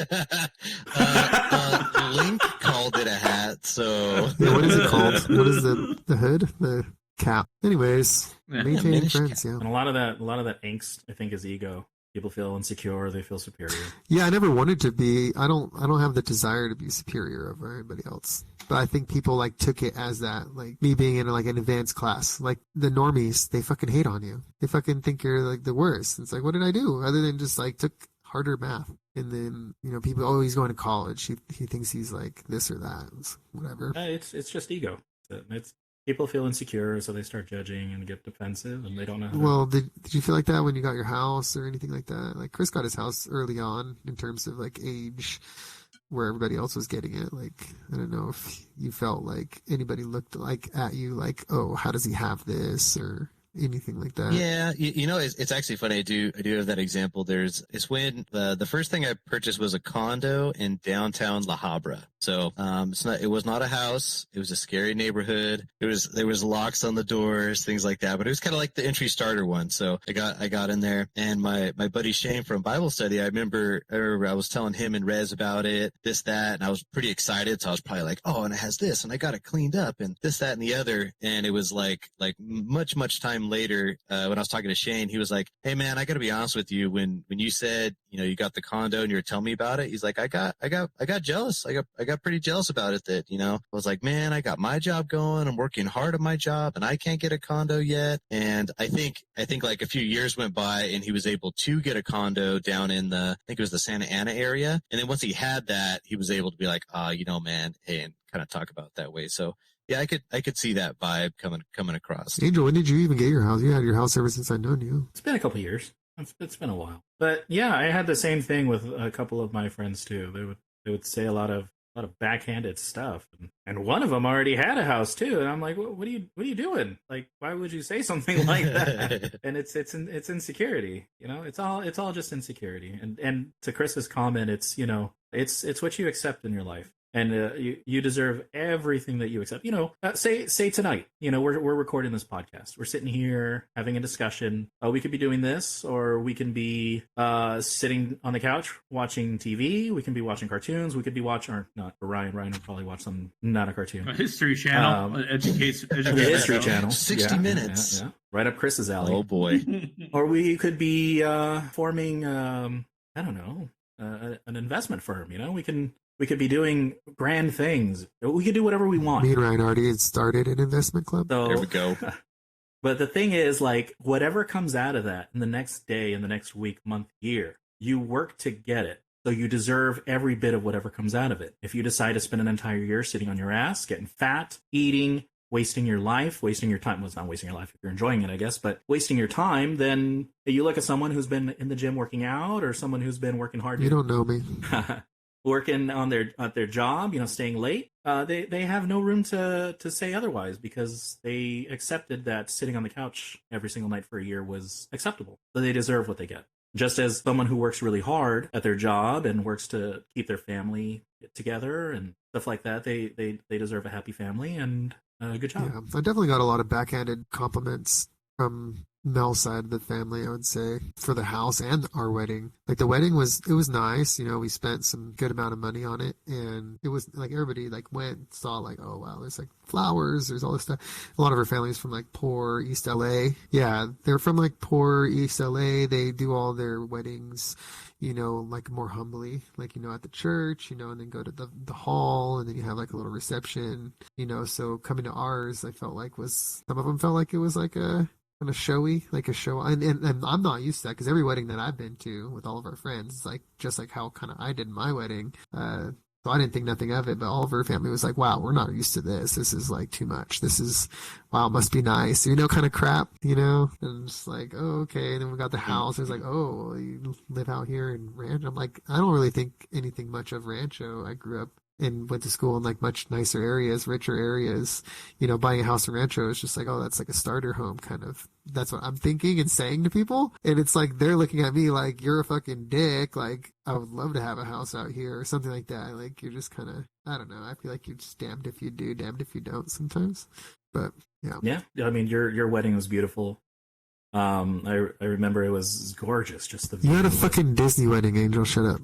Link called it a hat, so... Yeah, what is it called? What is the hood? The cap. Anyways, Yeah. maintaining Minish friends, cap. yeah. And a lot of that angst, I think, is ego. People feel insecure, they feel superior. Yeah, I never wanted to be. I don't have the desire to be superior over anybody else. But I think people like took it as that, like me being in like an advanced class, like the normies, they fucking hate on you. They fucking think you're like the worst. It's like, what did I do other than just like took harder math? And then people, oh, he's going to college. He thinks he's like this or that. It's whatever. It's just ego. It's people feel insecure, so they start judging and get defensive, and they don't know how to... Well, did you feel like that when you got your house or anything like that? Like Chris got his house early on in terms of like age, where everybody else was getting it. Like, I don't know if you felt like anybody looked like at you like, oh, how does he have this or anything like that? Yeah, it's actually funny. I do have that example. It's when the first thing I purchased was a condo in downtown La Habra. So it was not a house. It was a scary neighborhood. There was locks on the doors, things like that. But it was kind of like the entry starter one. So I got in there, and my buddy Shane from Bible study, I remember I was telling him and Rez about it, this, that, and I was pretty excited. So I was probably like, oh, and it has this, and I got it cleaned up, and this, that, and the other. And it was like much time later, when I was talking to Shane, he was like, hey man, I got to be honest with you. When you said you got the condo and you were telling me about it, he's like, I got jealous. I got pretty jealous about it. That I was like, man, I got my job going. I'm working hard at my job, and I can't get a condo yet. And I think like a few years went by, and he was able to get a condo down in I think it was the Santa Ana area. And then once he had that, he was able to be like, man, hey, and kind of talk about it that way. So. Yeah, I could see that vibe coming across. Angel, when did you even get your house? You had your house ever since I've known you. It's been a couple years. It's been a while. But yeah, I had the same thing with a couple of my friends too. They would say a lot of backhanded stuff, and one of them already had a house too. And I'm like, what are you doing? Like, why would you say something like that? And it's insecurity. It's all just insecurity. And to Chris's comment, it's what you accept in your life. And you deserve everything that you accept. Say tonight, we're recording this podcast. We're sitting here having a discussion. We could be doing this, or we can be sitting on the couch watching TV. We can be watching cartoons. We could be watching, or not for Ryan. Ryan would probably watch not a cartoon. A History Channel. Education History Channel. 60 Minutes. Yeah. Right up Chris's alley. Oh boy. Or we could be forming, I don't know, an investment firm. We could be doing grand things. We could do whatever we want. Me and Ryan already had started an investment club. So, There we go. But the thing is, like, whatever comes out of that in the next day, in the next week, month, year, you work to get it. So you deserve every bit of whatever comes out of it. If you decide to spend an entire year sitting on your ass, getting fat, eating, wasting your life, wasting your time. Well, it's not wasting your life if you're enjoying it, I guess, but wasting your time, then you look at someone who's been in the gym working out, or someone who's been working hard. You don't know me. Working at their job, staying late. They have no room to say otherwise, because they accepted that sitting on the couch every single night for a year was acceptable. So they deserve what they get. Just as someone who works really hard at their job and works to keep their family together and stuff like that, they deserve a happy family and a good job. Yeah, I definitely got a lot of backhanded compliments from Mel's side of the family, I would say, for the house and our wedding. Like, the wedding was nice. We spent some good amount of money on it, and it was like everybody like went, saw like, oh wow, there's like flowers, there's all this stuff. A lot of our families from like poor East LA. Yeah, they're from like poor East LA. They do all their weddings, like more humbly, like, at the church, and then go to the hall, and then you have like a little reception, so coming to ours, I felt like some of them felt like it was like a kind of showy, like a show. And I'm not used to that, because every wedding that I've been to with all of our friends is like, just like how kind of I did my wedding. So I didn't think nothing of it, but all of her family was like, wow, we're not used to this. This is like too much. This is, wow, must be nice, kind of crap, and it's like, oh, okay. And then we got the house. It was like, oh, you live out here in Rancho. I'm like, I don't really think anything much of Rancho. I grew up and went to school in like much nicer areas, richer areas. Buying a house in Rancho is just like, oh, that's like a starter home kind of. That's what I'm thinking and saying to people. And it's like, they're looking at me like, you're a fucking dick. Like, I would love to have a house out here or something like that. Like, you're just kind of, I don't know. I feel like you're just damned if you do, damned if you don't sometimes. But yeah. Yeah. I mean, your wedding was beautiful. I remember it was gorgeous. Just the you had a fucking Disney wedding, Angel. Shut up.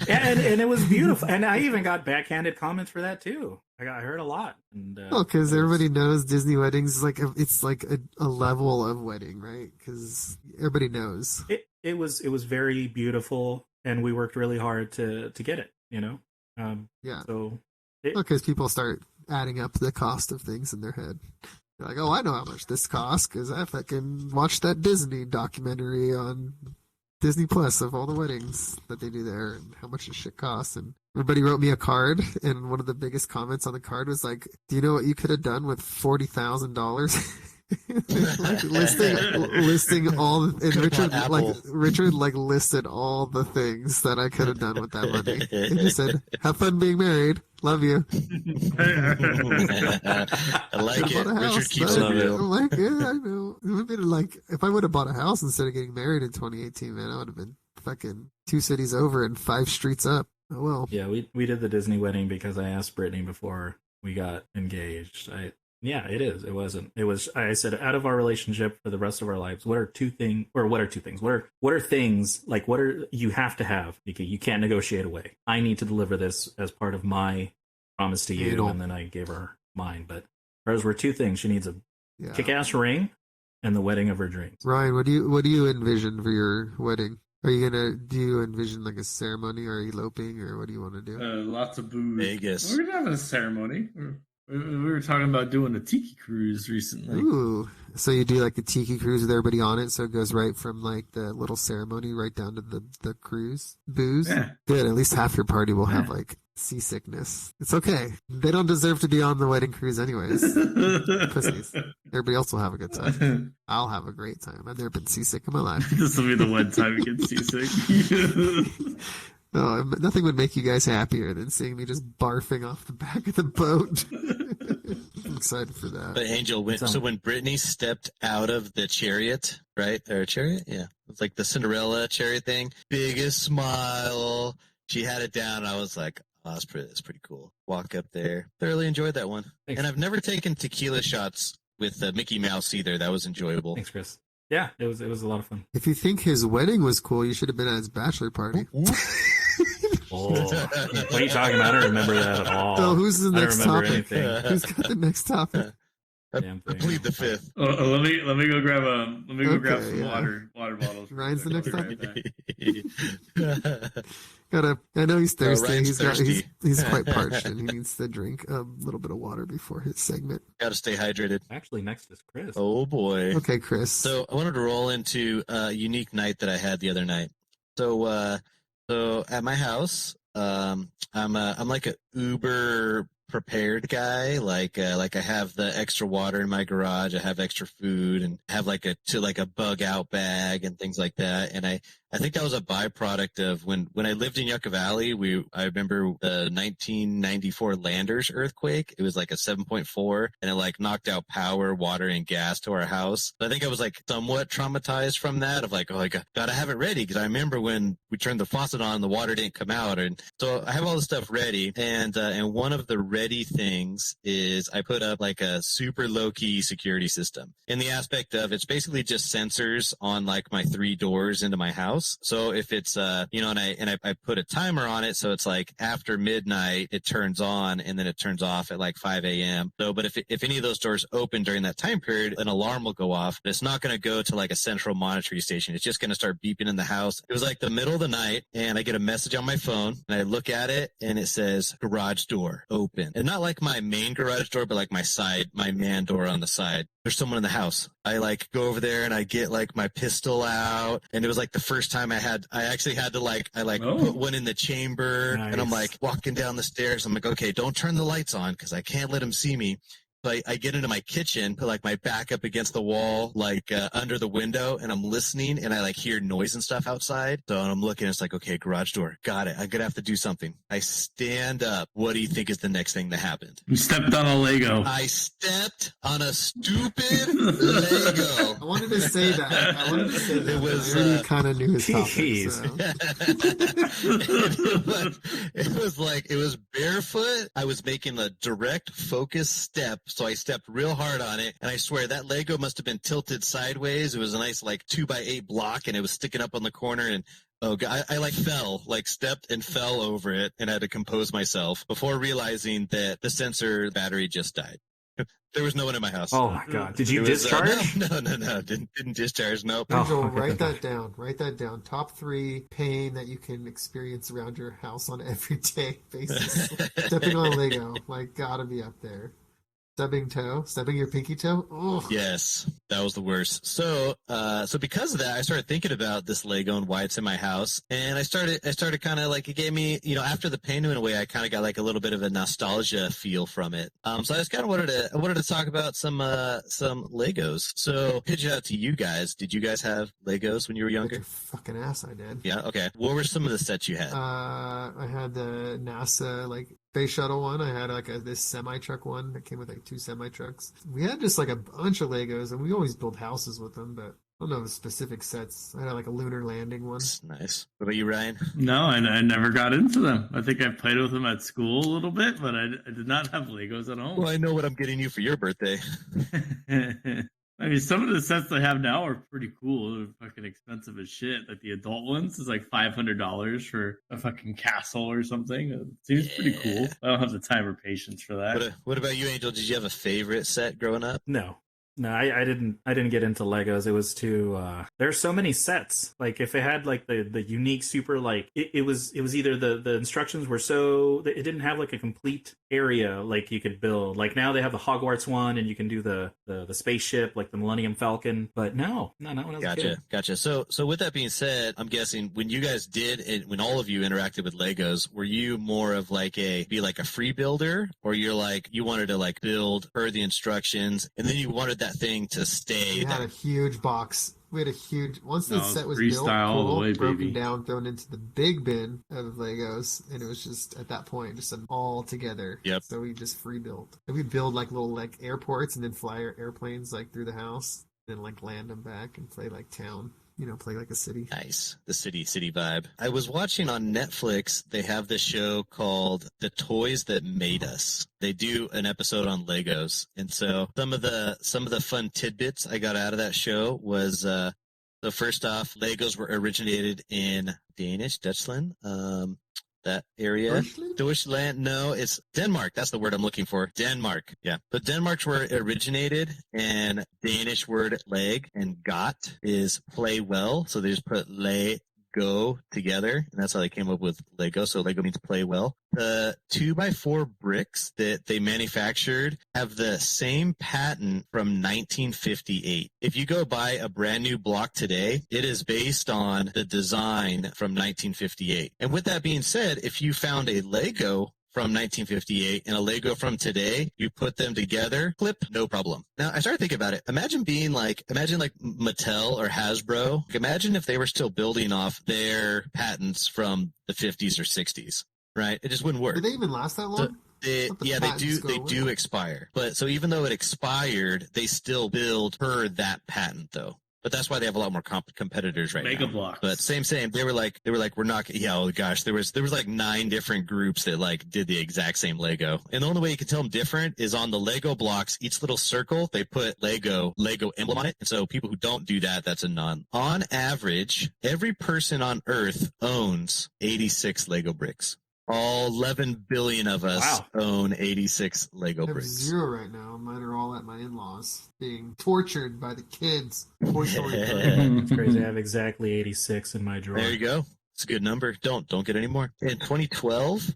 and it was beautiful. And I even got backhanded comments for that too. I heard a lot. And because everybody knows Disney weddings is like it's like a level of wedding, right? Because everybody knows it was very beautiful, and we worked really hard to get it. Yeah. So because people start adding up the cost of things in their head. They're like, oh, I know how much this costs because I fucking watched that Disney documentary on Disney Plus of all the weddings that they do there and how much this shit costs. And everybody wrote me a card, and one of the biggest comments on the card was like, do you know what you could have done with $40,000? Like listing all and Richard listed all the things that I could have done with that money. And he said, have fun being married, love you. I like it. Richard keeps it real. I'm like, yeah, I know. It would have been like, if I would have bought a house instead of getting married in 2018, man, I would have been fucking 2 cities over and 5 streets up. Oh well. Yeah, we did the Disney wedding because I asked Brittany before we got engaged. Yeah, it is. It wasn't. It was. I said, out of our relationship for the rest of our lives, what are two things? What are things like? What are you have to have? You can't negotiate away. I need to deliver this as part of my promise to you, and then I gave her mine. But hers were 2 things. She needs a kick-ass ring and the wedding of her dreams. Ryan, what do you envision for your wedding? Do you envision like a ceremony or eloping, or what do you want to do? Lots of booze. Vegas. We're gonna have a ceremony. We were talking about doing a tiki cruise recently. Ooh, so you do like a tiki cruise with everybody on it, so it goes right from like the little ceremony right down to the cruise booze. Yeah. Good. At least half your party will have like seasickness. It's okay. They don't deserve to be on the wedding cruise anyways. Pussies. Everybody else will have a good time. I'll have a great time. I've never been seasick in my life. This will be the one time you get seasick. Oh, nothing would make you guys happier than seeing me just barfing off the back of the boat. I'm excited for that. But Angel, when Brittany stepped out of the chariot, right? Or chariot? Yeah. It's like the Cinderella chariot thing. Biggest smile. She had it down. I was like, oh, that's pretty cool. Walk up there. Thoroughly enjoyed that one. Thanks. And I've never taken tequila shots with Mickey Mouse either. That was enjoyable. Thanks, Chris. Yeah, it was a lot of fun. If you think his wedding was cool, you should have been at his bachelor party. Oh, what are you talking about? I don't remember that at all. So who's the next I don't remember topic? anything. Who's got the next topic? Damn I thing. plead the fifth. Let me go grab grab Okay, some yeah. water bottles. Ryan's the I'll next be up. right back. I know he's thirsty. Ryan's He's thirsty. quite parched, and he needs to drink a little bit of water before his segment. Gotta stay hydrated. Actually, next is Chris. Oh boy. Okay, Chris. So I wanted to roll into a unique night that I had the other night. So at my house, I'm like a Uber prepared guy. Like I have the extra water in my garage. I have extra food and have like a bug out bag and things like that. And I think that was a byproduct of when I lived in Yucca Valley. I remember the 1994 Landers earthquake. It was like a 7.4, and it like knocked out power, water, and gas to our house. So I think I was like somewhat traumatized from that. Of like, oh, I gotta have it ready, because I remember when we turned the faucet on, the water didn't come out, and so I have all this stuff ready. And one of the ready things is I put up like a super low key security system. In the aspect of, it's basically just sensors on like my 3 doors into my house. So if it's and I put a timer on it, so it's like after midnight it turns on, and then it turns off at like 5 a.m. So, but if any of those doors open during that time period, an alarm will go off. But it's not going to go to like a central monitoring station. It's just going to start beeping in the house. It was like the middle of the night, and I get a message on my phone, and I look at it, and it says garage door open, and not like my main garage door, but like my man door on the side. There's someone in the house. I like go over there and I get like my pistol out, and it was like the first time I actually had to put one in the chamber. Nice. And I'm like walking down the stairs. I'm like, okay, don't turn the lights on because I can't let him see me. So I get into my kitchen, put like my back up against the wall, like under the window, and I'm listening, and I like hear noise and stuff outside. So I'm looking, it's like, okay, garage door, got it. I'm gonna have to do something. I stand up. What do you think is the next thing that happened? You stepped on a Lego. I stepped on a stupid Lego. I wanted to say that. It was, I already kind of knew his topic. Jeez. So. It was barefoot. I was making a direct focus step. So I stepped real hard on it, and I swear that Lego must have been tilted sideways. It was a nice like 2x8 block, and it was sticking up on the corner, and oh God, I stepped and fell over it, and had to compose myself before realizing that the sensor battery just died. There was no one in my house. Oh my God! Did you It was, discharge? No. Didn't discharge. Nope. Oh, Angel, okay, write thank that down. Top 3 pain that you can experience around your house on an everyday basis. Stepping on a Lego, like, gotta be up there. Stubbing your pinky toe. Ugh. Yes, that was the worst. So because of that, I started thinking about this Lego and why it's in my house, and I started kind of like, it gave me, after the pain went away, I kind of got like a little bit of a nostalgia feel from it. So I just kind of wanted to talk about some Legos. So pitch it out to you guys. Did you guys have Legos when you were Get younger? your fucking ass, I did. Yeah. Okay. What were some of the sets you had? I had the NASA space shuttle one. I had this semi truck one that came with 2 semi trucks. We had just a bunch of Legos, and we always build houses with them, but I don't know the specific sets. I had a lunar landing one. That's nice. What about you, Ryan? No, I never got into them. I think I played with them at school a little bit, but I did not have Legos at home. Well, I know what I'm getting you for your birthday. I mean, some of the sets I have now are pretty cool. They're fucking expensive as shit. Like the adult ones is like $500 for a fucking castle or something. It seems pretty cool. I don't have the time or patience for that. What about you, Angel? Did you have a favorite set growing up? No, I didn't get into Legos. It was too there's so many sets. Like if it had like the unique super, like it was either the instructions were so it didn't have like a complete area like you could build. Like now they have the Hogwarts one, and you can do the spaceship, like the Millennium Falcon. But not when I was a kid. Gotcha. So with that being said, I'm guessing when you guys when all of you interacted with Legos, were you more of like a free builder, or you wanted to build per the instructions, and then you wanted that thing to stay? We had a huge box. We had a huge, once the set was built, broken down, thrown into the big bin of Legos, and it was just at that point just an all together. Yep. So we just free built, and we build little airports, and then fly our airplanes through the house, then land them back and play town. Play like a city. Nice. The city vibe. I was watching on Netflix, they have this show called The Toys That Made Us. They do an episode on Legos. And so some of the fun tidbits I got out of that show was, so first off, Legos were originated in Danish, Dutchland. that area. Deutschland? Deutschland, no, it's Denmark. That's the word I'm looking for. Denmark. Yeah. But Denmark's where it originated, and Danish word leg and got is play well. So they just put go together, and that's how they came up with Lego. So Lego means play well. The 2x4 bricks that they manufactured have the same patent from 1958. If you go buy a brand new block today, it is based on the design from 1958. And with that being said, if you found a Lego from 1958 and a Lego from today, you put them together, clip, no problem. Now, I started thinking about it. Imagine Mattel or Hasbro. Imagine if they were still building off their patents from the 50s or 60s, right? It just wouldn't work. Did they even last that long? They do expire. But so even though it expired, they still build per that patent though. But that's why they have a lot more competitors right Mega now. Blocks. But same. They were like, we're not. Yeah, oh gosh, there was like 9 different groups that like did the exact same Lego, and the only way you can tell them different is on the Lego blocks. Each little circle, they put Lego emblem on it. And so people who don't do that, that's a non. On average, every person on Earth owns 86 Lego bricks. All 11 billion of us own 86 Lego I have bricks. 0 right now. Mine are all at my in-laws, being tortured by the kids. Toy Story. It's crazy. I have exactly 86 in my drawer. There you go. It's a good number. Don't get any more. In 2012,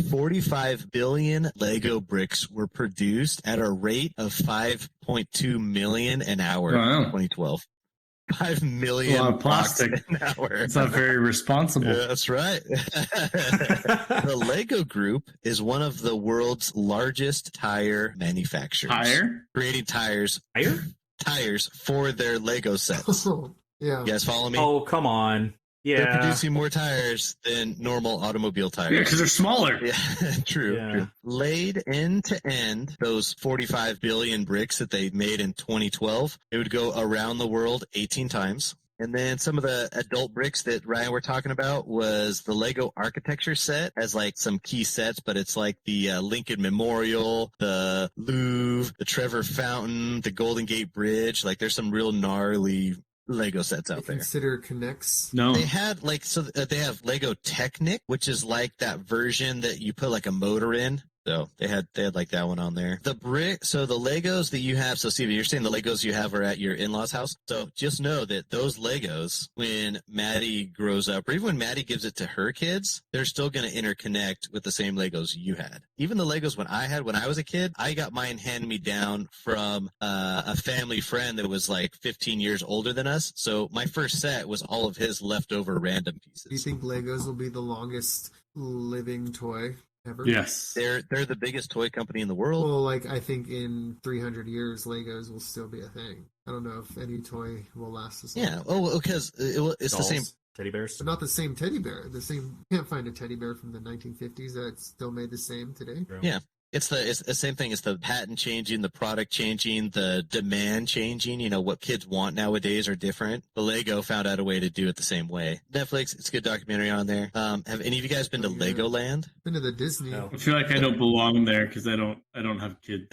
45 billion Lego bricks were produced at a rate of 5.2 million an hour in 2012. 5 million plastic an hour. It's not very responsible. Yeah, that's right. The Lego Group is one of the world's largest tire manufacturers. Creating tires for their Lego sets. Yeah. You guys follow me? Oh, come on. Yeah. They're producing more tires than normal automobile tires. Yeah, because they're smaller. Yeah, true. Laid end to end, those 45 billion bricks that they made in 2012, it would go around the world 18 times. And then some of the adult bricks that Ryan were talking about was the Lego architecture set as like some key sets, but it's like the Lincoln Memorial, the Louvre, the Trevor Fountain, the Golden Gate Bridge. Like there's some real gnarly Lego sets out there. Consider Connects. No. They had like, so they have Lego Technic, which is like that version that you put like a motor in. So they had like that one on there. The Legos that you have, so Steven, you're saying the Legos you have are at your in-laws' house. So just know that those Legos, when Maddie grows up, or even when Maddie gives it to her kids, they're still going to interconnect with the same Legos you had. Even the Legos when I was a kid, I got mine handed me down from a family friend that was like 15 years older than us. So my first set was all of his leftover random pieces. Do you think Legos will be the longest living toy ever? Yes. They're the biggest toy company in the world. Well, like I think in 300 years, Legos will still be a thing. I don't know if any toy will last as long. Yeah. Oh, because it's Dolls, the same. teddy bears. But not the same teddy bear. You can't find a teddy bear from the 1950s that's still made the same today. Yeah. It's the same thing. It's the patent changing, the product changing, the demand changing. You know, what kids want nowadays are different. The Lego found out a way to do it the same way. Netflix, it's a good documentary on there. Have any of you guys been to Legoland? Been to the Disney. No. I feel like I don't belong there because I don't have kids.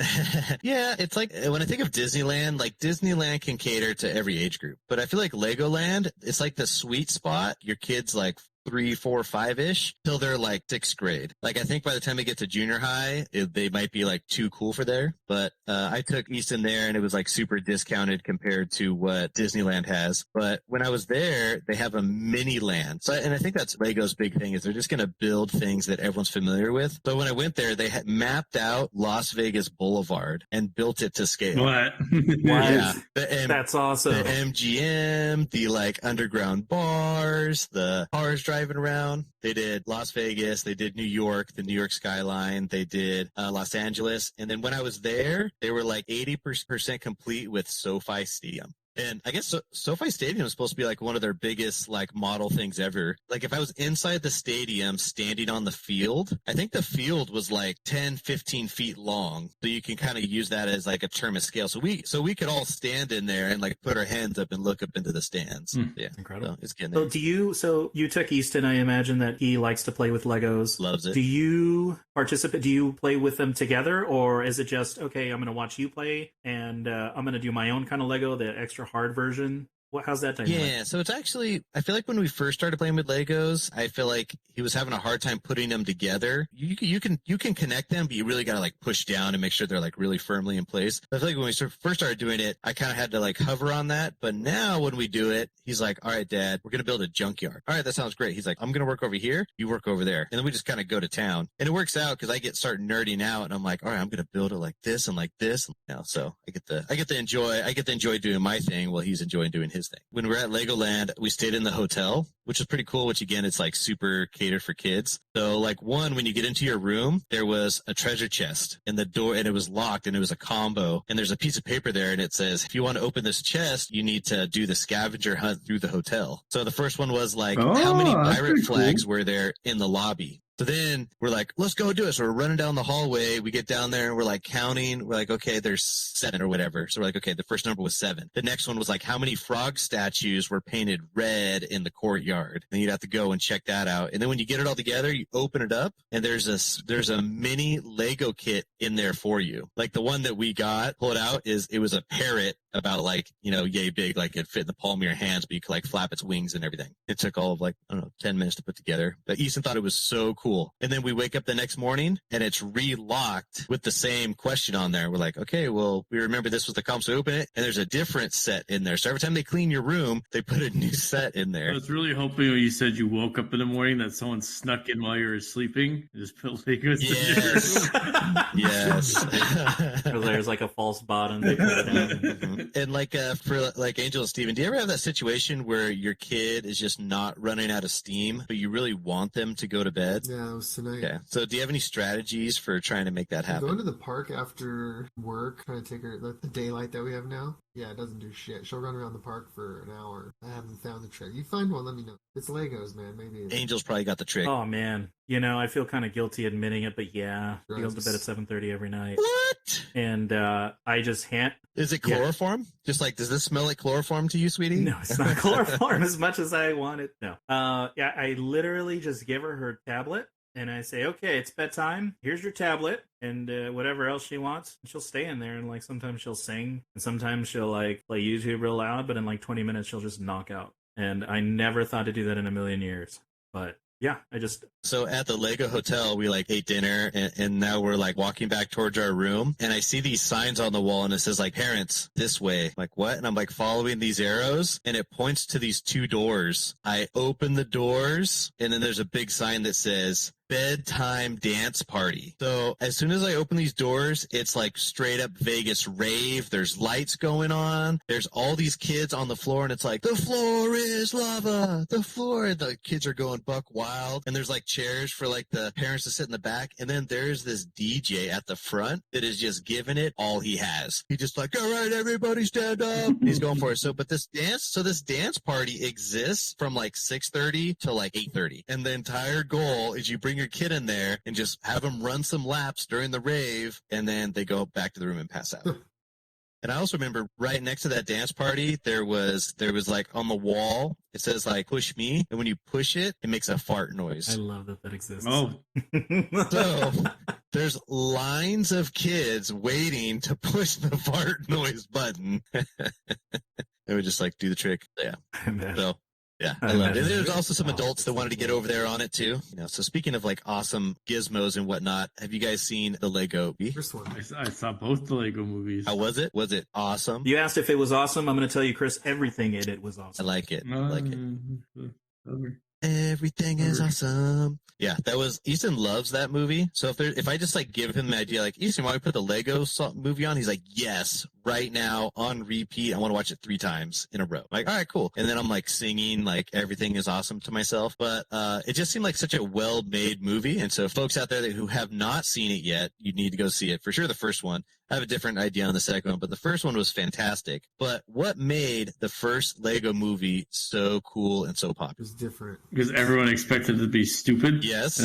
Yeah, it's like when I think of Disneyland, like Disneyland can cater to every age group. But I feel like Legoland, it's like the sweet spot. Your kids like 3, 4, 5-ish till they're like 6th grade. Like I think by the time they get to junior high, they might be like too cool for there. But I took Easton there and it was like super discounted compared to what Disneyland has. But when I was there, they have a mini land. So, and I think that's Lego's big thing is they're just going to build things that everyone's familiar with. But when I went there, they had mapped out Las Vegas Boulevard and built it to scale. What? Yeah. That's awesome. The MGM, the like underground bars, the cars driving around. They did Las Vegas, they did New York, the New York skyline, they did Los Angeles. And then when I was there, they were like 80% complete with SoFi Stadium. And I guess SoFi Stadium is supposed to be like one of their biggest like model things ever. Like if I was inside the stadium standing on the field, I think the field was like 10, 15 feet long. So you can kind of use that as like a term of scale. So we could all stand in there and like put our hands up and look up into the stands. Yeah. Incredible. So it's getting there. So you took Easton, I imagine that he likes to play with Legos. Loves it. Do you participate? Do you play with them together, or is it just, okay, I'm going to watch you play and I'm going to do my own kind of Lego, the extra hard version? How's that dynamic? Yeah, so it's actually, I feel like when we first started playing with Legos, I feel like he was having a hard time putting them together. You can connect them, but you really got to like push down and make sure they're like really firmly in place. I feel like when we first started doing it, I kind of had to like hover on that. But now when we do it, he's like, all right, Dad, we're going to build a junkyard. All right, that sounds great. He's like, I'm going to work over here. You work over there. And then we just kind of go to town. And it works out because I start nerding out and I'm like, all right, I'm going to build it like this and like this. So I get to enjoy doing my thing while he's enjoying doing his thing. When we're at Legoland, we stayed in the hotel, which is pretty cool, which again, it's like super catered for kids. So like when you get into your room, there was a treasure chest in the door and it was locked and it was a combo. And there's a piece of paper there and it says, if you want to open this chest, you need to do the scavenger hunt through the hotel. So the first one was like, how many pirate flags were there in the lobby? So then we're like, let's go do it. So we're running down the hallway. We get down there and we're like counting. We're like, okay, there's 7 or whatever. So we're like, okay, the first number was 7. The next one was like, how many frog statues were painted red in the courtyard? And you'd have to go and check that out. And then when you get it all together, you open it up and there's a mini Lego kit in there for you. Like the one that we got, pull it out, it was a parrot about like, yay big, like it fit in the palm of your hands, but you could like flap its wings and everything. It took all of like, 10 minutes to put together. But Easton thought it was so cool. And then we wake up the next morning and it's relocked with the same question on there. We're like, okay, well, we remember this was the comp, so we open it and there's a different set in there. So every time they clean your room, they put a new set in there. I was really hoping when you said you woke up in the morning that someone snuck in while you were sleeping and just put Legos in your room. Yes. There's like a false bottom. They put it down. And like for like Angel and Steven, do you ever have that situation where your kid is just not running out of steam, but you really want them to go to bed? Yeah, it was tonight. Okay. So do you have any strategies for trying to make that happen? Going to the park after work, trying to take her, like the daylight that we have now. Yeah, it doesn't do shit. She'll run around the park for an hour. I haven't found the trick. You find one, let me know. It's Legos, man. Maybe. Angel's probably got the trick. Oh, man. I feel kind of guilty admitting it, but yeah. He goes to bed at 7:30 every night. What? And I just Is it chloroform? Yeah. Just like, does this smell like chloroform to you, sweetie? No, it's not chloroform as much as I want it. No. Yeah, I literally just give her tablet. And I say, okay, it's bedtime. Here's your tablet and whatever else she wants. She'll stay in there and like sometimes she'll sing and sometimes she'll like play YouTube real loud. But in like 20 minutes, she'll just knock out. And I never thought to do that in a million years. But yeah, So at the Lego Hotel, we like ate dinner and now we're like walking back towards our room and I see these signs on the wall and it says like parents this way. I'm like, what? And I'm like following these arrows and it points to these 2 doors. I open the doors and then there's a big sign that says bedtime dance party. So as soon as I open these doors, it's like straight up Vegas rave. There's lights going on. There's all these kids on the floor and it's like, the floor is lava. The floor. The kids are going buck wild. And there's like chairs for like the parents to sit in the back. And then there's this DJ at the front that is just giving it all he has. He just like, all right, everybody stand up. He's going for it. So, but this dance party exists from like 6:30 to like 8:30. And the entire goal is you bring your kid in there and just have them run some laps during the rave and then they go back to the room and pass out. And I also remember right next to that dance party, there was like on the wall, it says like push me. And when you push it, it makes a fart noise. I love that exists. Oh. So there's lines of kids waiting to push the fart noise button. They would just like do the trick. Yeah. So yeah, I loved it. There's also some adults that wanted to get over there on it too. So speaking of like awesome gizmos and whatnot, have you guys seen the Lego movie? First one. I saw both the Lego movies. How was it? Was it awesome? You asked if it was awesome. I'm going to tell you, Chris, everything in it was awesome. I like it. I like it. Over. Everything is awesome. Yeah, Easton loves that movie. So if I just like give him the idea, like, Easton, why don't we put the Lego movie on? He's like, yes, right now on repeat. I want to watch it 3 times in a row. I'm like, all right, cool. And then I'm like singing like everything is awesome to myself. But it just seemed like such a well-made movie. And so folks out there who have not seen it yet, you need to go see it. For sure, the first one. I have a different idea on the second one, but the first one was fantastic. But what made the first Lego movie so cool and so popular? It was different. Because everyone expected it to be stupid. Yes.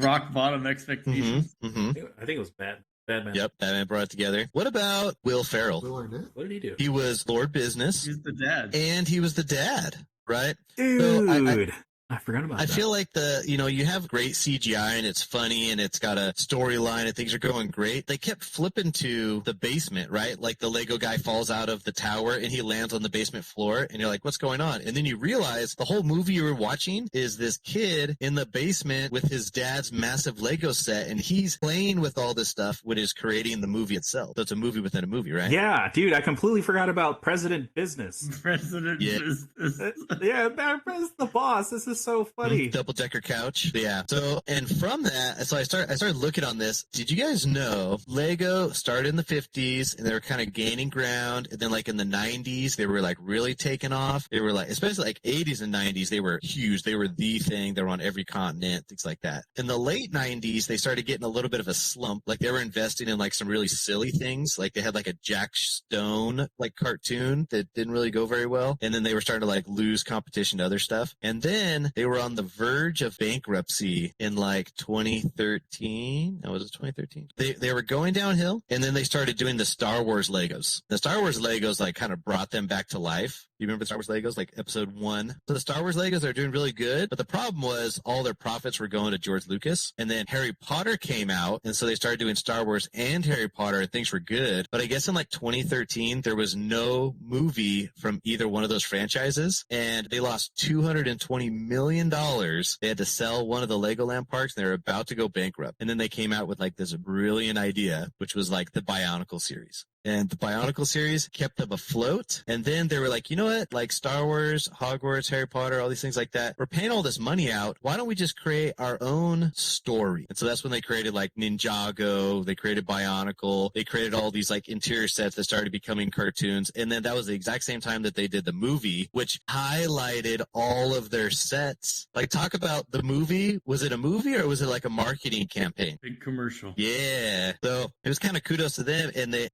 Rock bottom expectations. Mm-hmm. I think it was Batman. Yep, Batman brought it together. What about Will Ferrell? Will Arnett? What did he do? He was Lord Business. He's the dad. And he was the dad, right? Dude. I forgot about I that. feel like you have great CGI and it's funny and it's got a storyline and things are going great. They kept flipping to the basement, right? Like the Lego guy falls out of the tower and he lands on the basement floor and you're like, what's going on? And then you realize the whole movie you were watching is this kid in the basement with his dad's massive Lego set and he's playing with all this stuff, which is creating the movie itself. So it's a movie within a movie, right? Yeah, dude, I completely forgot about President Business. President Yeah. Business. Yeah, that's the boss. This is so funny. Double-decker couch. Yeah. So, and from that, so I started looking on this. Did you guys know Lego started in the 50s and they were kind of gaining ground, and then like in the 90s they were like really taking off. They were like, especially like 80s and 90s, they were huge. They were the thing. They were on every continent, things like that. In the late 90s, they started getting a little bit of a slump. Like they were investing in like some really silly things. Like they had like a Jack Stone like cartoon that didn't really go very well, and then they were starting to like lose competition to other stuff. And then they were on the verge of bankruptcy in like 2013. No, was it 2013? They were going downhill, and then they started doing the Star Wars Legos. The Star Wars Legos like kind of brought them back to life. You remember the Star Wars Legos, like episode 1? So the Star Wars Legos are doing really good, but the problem was all their profits were going to George Lucas. And then Harry Potter came out, and so they started doing Star Wars and Harry Potter, and things were good. But I guess in like 2013, there was no movie from either one of those franchises, and they lost $220 million. They had to sell one of the Legoland parks, and they were about to go bankrupt. And then they came out with like this brilliant idea, which was like the Bionicle series. And the Bionicle series kept them afloat. And then they were like, you know what? Like Star Wars, Hogwarts, Harry Potter, all these things like that. We're paying all this money out. Why don't we just create our own story? And so that's when they created like Ninjago. They created Bionicle. They created all these like interior sets that started becoming cartoons. And then that was the exact same time that they did the movie, which highlighted all of their sets. Like talk about the movie. Was it a movie or was it like a marketing campaign? Big commercial. Yeah. So it was kind of kudos to them. And they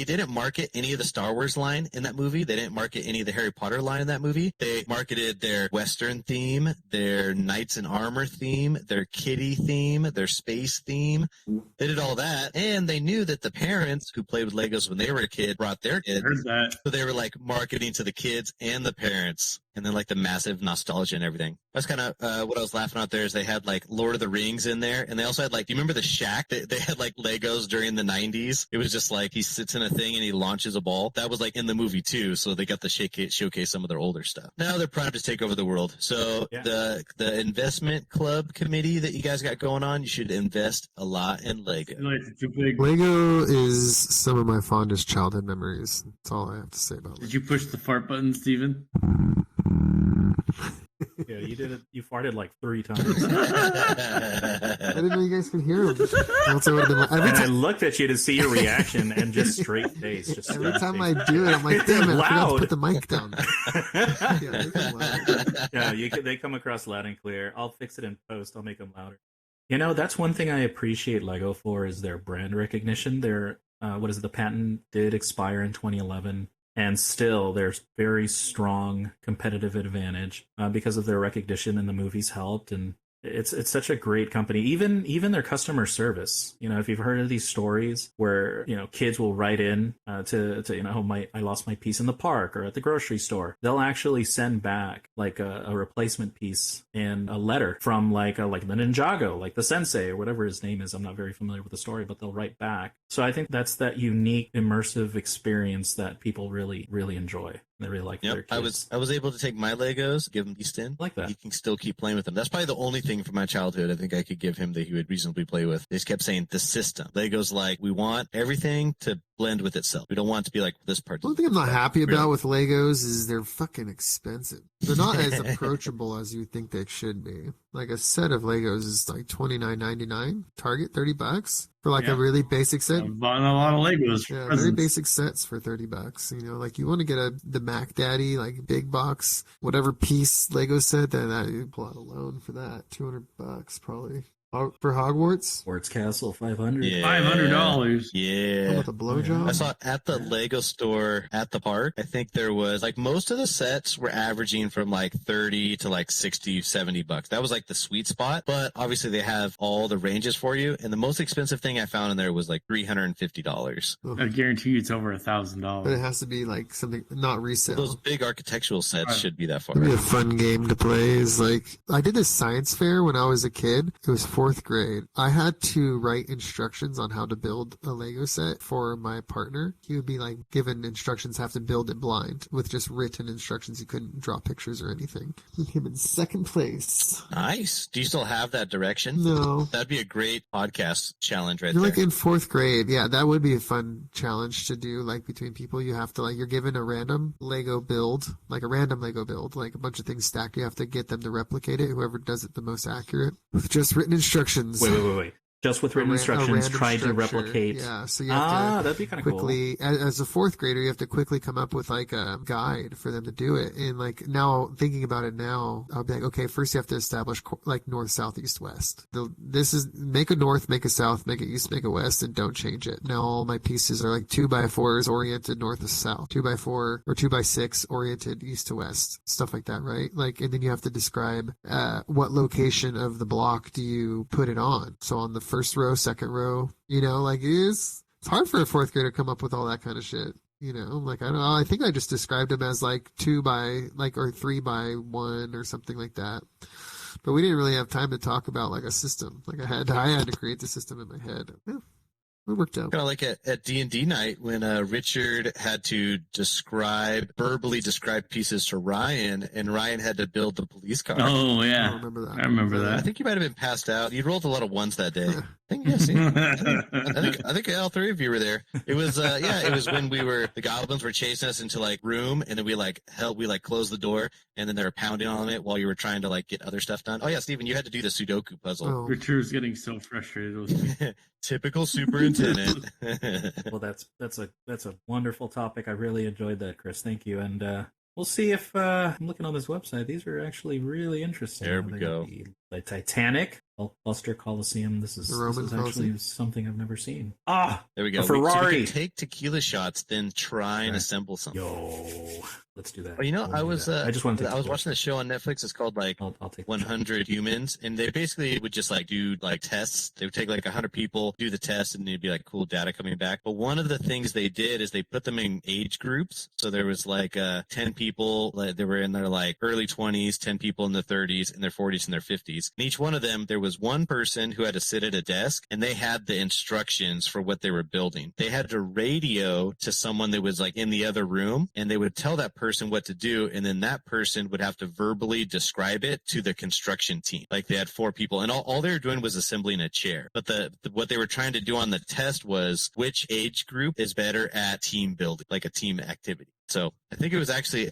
didn't market any of the Star Wars line in that movie. They didn't market any of the Harry Potter line in that movie. They marketed their Western theme, their Knights in Armor theme, their kitty theme, their space theme. They did all that. And they knew that the parents who played with Legos when they were a kid brought their kids. Heard that. So they were like marketing to the kids and the parents. And then like the massive nostalgia and everything. That's kind of what I was laughing at there is they had like Lord of the Rings in there. And they also had like, do you remember the shack? They had like Legos during the 90s. It was just like he sits in a thing and he launches a ball. That was like in the movie too. So they got to showcase some of their older stuff. Now they're primed to take over the world. So Yeah. the investment club committee that you guys got going on, you should invest a lot in Lego. It's too big. Lego is some of my fondest childhood memories. That's all I have to say about it. Did you push the fart button, Steven? Yeah, you did it. You farted like 3 times. I didn't know you guys could hear him. Else I would have been like, And I looked at you to see your reaction and just straight face. Just every straight time face. I do it, I'm like, damn it, I forgot to Loud. put the mic down. Yeah, it's loud. Yeah, they come across loud and clear. I'll fix it in post. I'll make them louder. You know, that's one thing I appreciate Lego for is their brand recognition. Their the patent did expire in 2011, and still there's very strong competitive advantage because of their recognition, and the movies helped, and it's such a great company. Even their customer service. You know, if you've heard of these stories where kids will write in to I lost my piece in the park or at the grocery store, they'll actually send back like a replacement piece and a letter from like the Ninjago, like the sensei or whatever his name is. I'm not very familiar with the story, but they'll write back. So I think that's that unique immersive experience that people really really enjoy. They really like their kids. I was able to take my Legos, give him Easton. Like that. He can still keep playing with them. That's probably the only thing from my childhood I think I could give him that he would reasonably play with. They just kept saying the system. Legos like, we want everything to blend with itself. We don't want it to be like this part. One thing I'm not happy about with Legos is they're fucking expensive. They're not as approachable as you think they should be. Like a set of Legos is like $29.99. Target $30 for like a really basic set. I've bought a lot of Legos. Yeah, Presents. very basic sets for $30. Like you want to get the Mac Daddy, like big box, whatever piece Lego set, then that you pull out a loan for that. $200 probably. For Hogwarts? Sports Castle 500. Yeah. $500. Yeah. With a blowjob? I saw at the Lego store at the park, I think there was like most of the sets were averaging from like 30 to like 60, $70. That was like the sweet spot. But obviously they have all the ranges for you. And the most expensive thing I found in there was like $350. I guarantee you it's over But it $1,000. has to be like something not resale. Those big architectural sets should be that far. It'd be a fun game to play. Is like I did a science fair when I was a kid. It was 4th grade. I had to write instructions on how to build a Lego set for my partner. He would be like given instructions, have to build it blind with just written instructions. He couldn't draw pictures or anything. He came in 2nd place. Nice. Do you still have that direction? No. That'd be a great podcast challenge right You're there. like in 4th grade. Yeah, that would be a fun challenge to do. Like between people, you have to you're given a random Lego build, like a bunch of things stacked. You have to get them to replicate it. Whoever does it the most accurate with just written instructions. Wait. Just with written instructions, try to structure. replicate. Yeah, so you have to that'd be kind of cool. quickly, as a 4th grader, you have to quickly come up with like a guide for them to do it. And like now, thinking about it now, I'll be like, okay, first you have to establish like north, south, east, west. This is make a north, make a south, make a east, make a west, and don't change it. Now all my pieces are like 2x4s oriented north to south, 2x4 or 2x6 oriented east to west, stuff like that, right? Like, and then you have to describe what location of the block do you put it on. So on the first row, second row, it's hard for a 4th grader to come up with all that kind of shit. Like I don't know. I think I just described them as like 3x1 or something like that. But we didn't really have time to talk about like a system. Like I had to create the system in my head. Yeah, it worked out. Kind of like at D&D night when Richard had to verbally describe pieces to Ryan, and Ryan had to build the police car. Oh, yeah. I remember that. I remember I that. think you might have been passed out. You rolled a lot of ones that day. I think yes. I think all 3 of you were there. It was it was when the goblins were chasing us into like room, and then we closed the door, and then they were pounding on it while you were trying to like get other stuff done. Oh yeah, Steven, you had to do the Sudoku puzzle. Oh. Richard was getting so frustrated with me. Typical superintendent. Well, that's a wonderful topic. I really enjoyed that, Chris. Thank you. And we'll see if I'm looking on this website. These are actually really interesting. There we go. The Titanic, Buster Coliseum. This is actually something I've never seen. There we go. A Ferrari. We can take tequila shots, then try and assemble something. Yo, let's do that. Well, I was watching the show on Netflix. It's called like I'll take 100 Humans, and they basically would just like do like tests. They would take like 100 people, do the test, and there'd be like cool data coming back. But one of the things they did is they put them in age groups. So there was like 10 people they were in their like early 20s, 10 people in their 30s, in their 40s, and their 50s. And each one of them, there was one person who had to sit at a desk, and they had the instructions for what they were building. They had to radio to someone that was like in the other room, and they would tell that person what to do, and then that person would have to verbally describe it to the construction team. Like they had 4 people, and all they were doing was assembling a chair. But what they were trying to do on the test was which age group is better at team building, like a team activity. So I think it was the 40s.